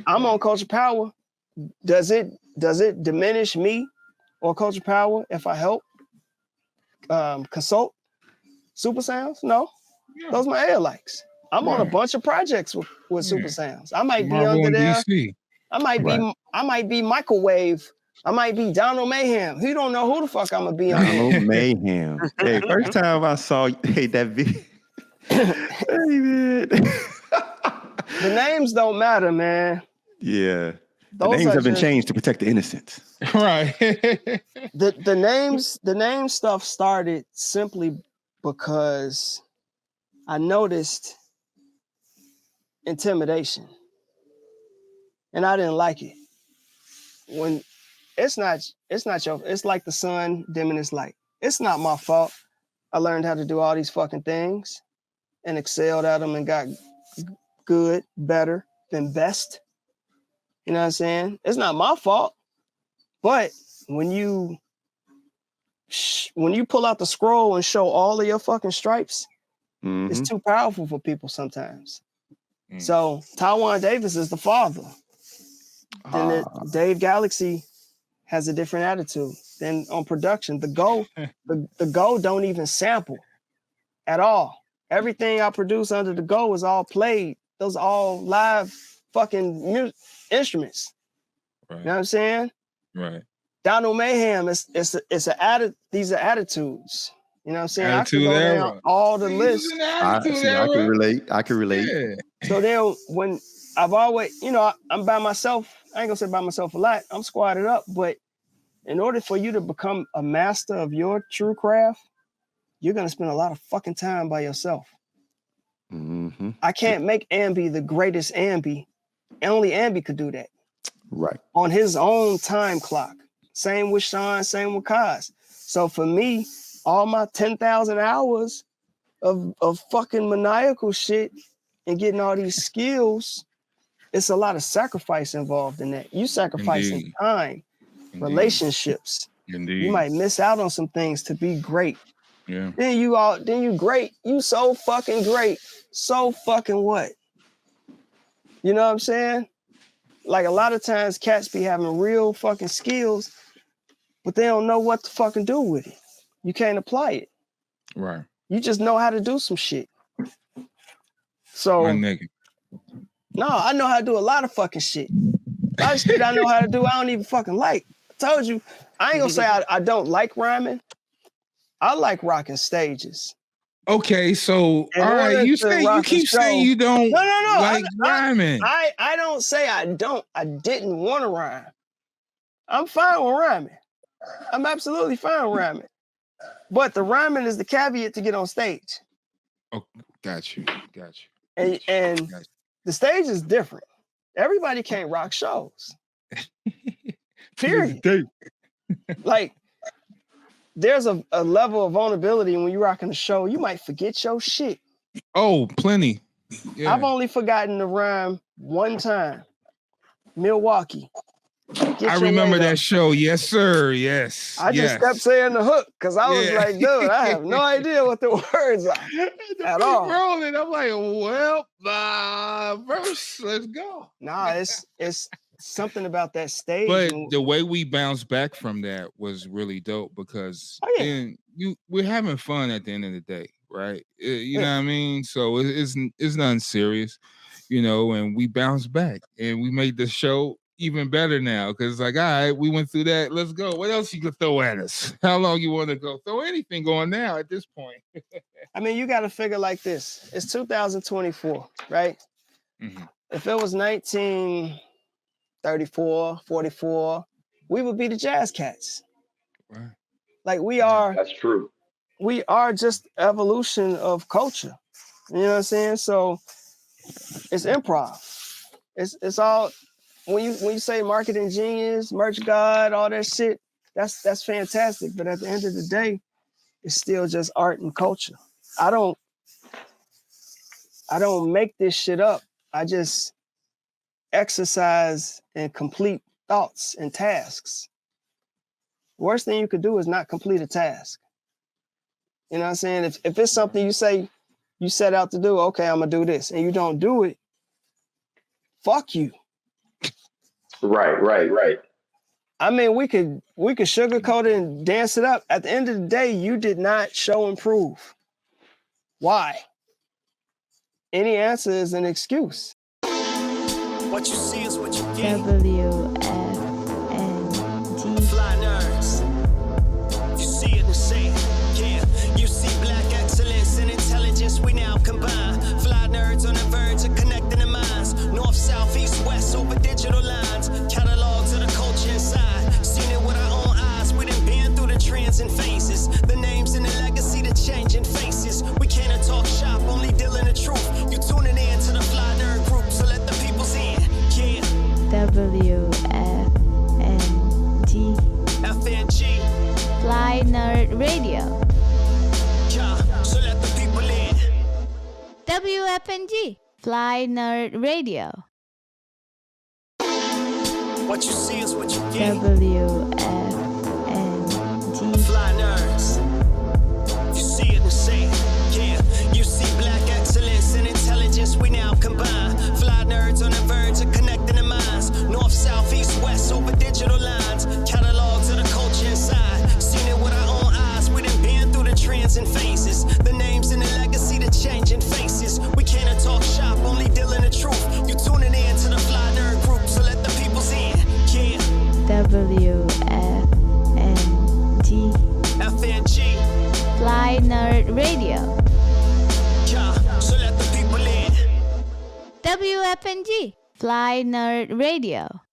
I'm on Culture Power. Does it diminish me or Culture Power if I help consult Super Sounds? No. Those are my air likes. I'm on a bunch of projects with Super Sounds. I might be under there. DC. I might be Microwave. I might be Donald Mayhem. You don't know who the fuck I'm gonna be on. Donald Mayhem. Hey, first time I saw that video. Hey, man. The names don't matter, man. Yeah. The names have been changed to protect the innocent. Right. the name stuff started simply because I noticed intimidation. And I didn't like it. When it's like the sun dimming its light. It's not my fault. I learned how to do all these fucking things and excelled at them and got good, better than best. You know what I'm saying? It's not my fault. But when you pull out the scroll and show all of your fucking stripes, it's too powerful for people sometimes. So Thaione Davis is the father. Then Dave Galaxie has a different attitude than on production. The Go don't even sample at all. Everything I produce under the Go is all played. Those are all live fucking instruments. Right. You know what I'm saying? Right. Donald Mayhem, these are attitudes. You know what I'm saying? Attitude I can go era. down all the lists. I can relate. Yeah. So then when I've always, I'm by myself. I ain't gonna say by myself a lot. I'm squatted up, but in order for you to become a master of your true craft, you're gonna spend a lot of fucking time by yourself. Mm-hmm. I can't make Ambi the greatest Ambi. Only Ambi could do that. Right. On his own time clock. Same with Sean, same with Kaz. So for me, all my 10,000 hours of fucking maniacal shit and getting all these skills, it's a lot of sacrifice involved in that. You sacrificing time, relationships. Indeed. You might miss out on some things to be great. Yeah. Then you great. You so fucking great. So fucking what? You know what I'm saying? Like a lot of times cats be having real fucking skills, but they don't know what to fucking do with it. You can't apply it. Right. You just know how to do some shit. So My nigga. no, I know how to do a lot of fucking shit. A lot of shit I know how to do, I don't even fucking like. I told you, I ain't gonna say I don't like rhyming. I like rocking stages. Okay, so all right, you keep saying you don't like rhyming. I don't say I didn't want to rhyme. I'm fine with rhyming. I'm absolutely fine with rhyming. But the rhyming is the caveat to get on stage. Oh, got you. And the stage is different. Everybody can't rock shows. Period. Like, there's a level of vulnerability when you're rocking a show. You might forget your shit. Oh, plenty. Yeah. I've only forgotten the rhyme one time. Milwaukee. I remember that show. Yes, sir. Yes. I just kept saying the hook because I was like, dude, I have no idea what the words are at all. Rolling. I'm like, well, verse, let's go. Nah, it's something about that stage. But the way we bounced back from that was really dope because we're having fun at the end of the day, right? You know what I mean? So it's nothing serious, and we bounced back and we made the show even better now because it's like, all right, we went through that. Let's go. What else you could throw at us? How long you want to go? Throw anything on now at this point. I mean, you got to figure like this. It's 2024, right? Mm-hmm. If it was 1934, 44, we would be the Jazz Cats. Right. Like we are. That's true. We are just evolution of culture. You know what I'm saying? So it's improv. It's all. When you say marketing genius, merch god, all that shit, that's fantastic. But at the end of the day, it's still just art and culture. I don't make this shit up. I just exercise and complete thoughts and tasks. Worst thing you could do is not complete a task. You know what I'm saying? If it's something you say you set out to do, okay, I'm gonna do this, and you don't do it, fuck you. Right. I mean, we could sugarcoat it and dance it up. At the end of the day, you did not show and prove. Why? Any answer is an excuse. What you see is what you get. WFNG Fly nerds. You see it and say it. Yeah. You see black excellence and intelligence we now combine. Fly nerds on the verge of connecting the minds. North, south, east, west over digital lines. Catalogs of the culture inside. Seen it with our own eyes. We done been through the trends and phases. The names and the legacy, the changing faces. We can't talk shop, only dealing the truth. You tuning in to the Fly Nerd group, so let the peoples in. Yeah. WFNG Fly Nerd Radio. Yeah. So let the people in. WFNG Fly Nerd Radio. What you see is what you get. WFNG Fly nerds. You see it and say it. Yeah. You see black excellence and intelligence we now combine. Fly nerds on the verge of connecting the minds. North, south, east, west over digital lines. Catalog Nerd Radio. Yeah, so let the people in. WFNG Fly Nerd Radio.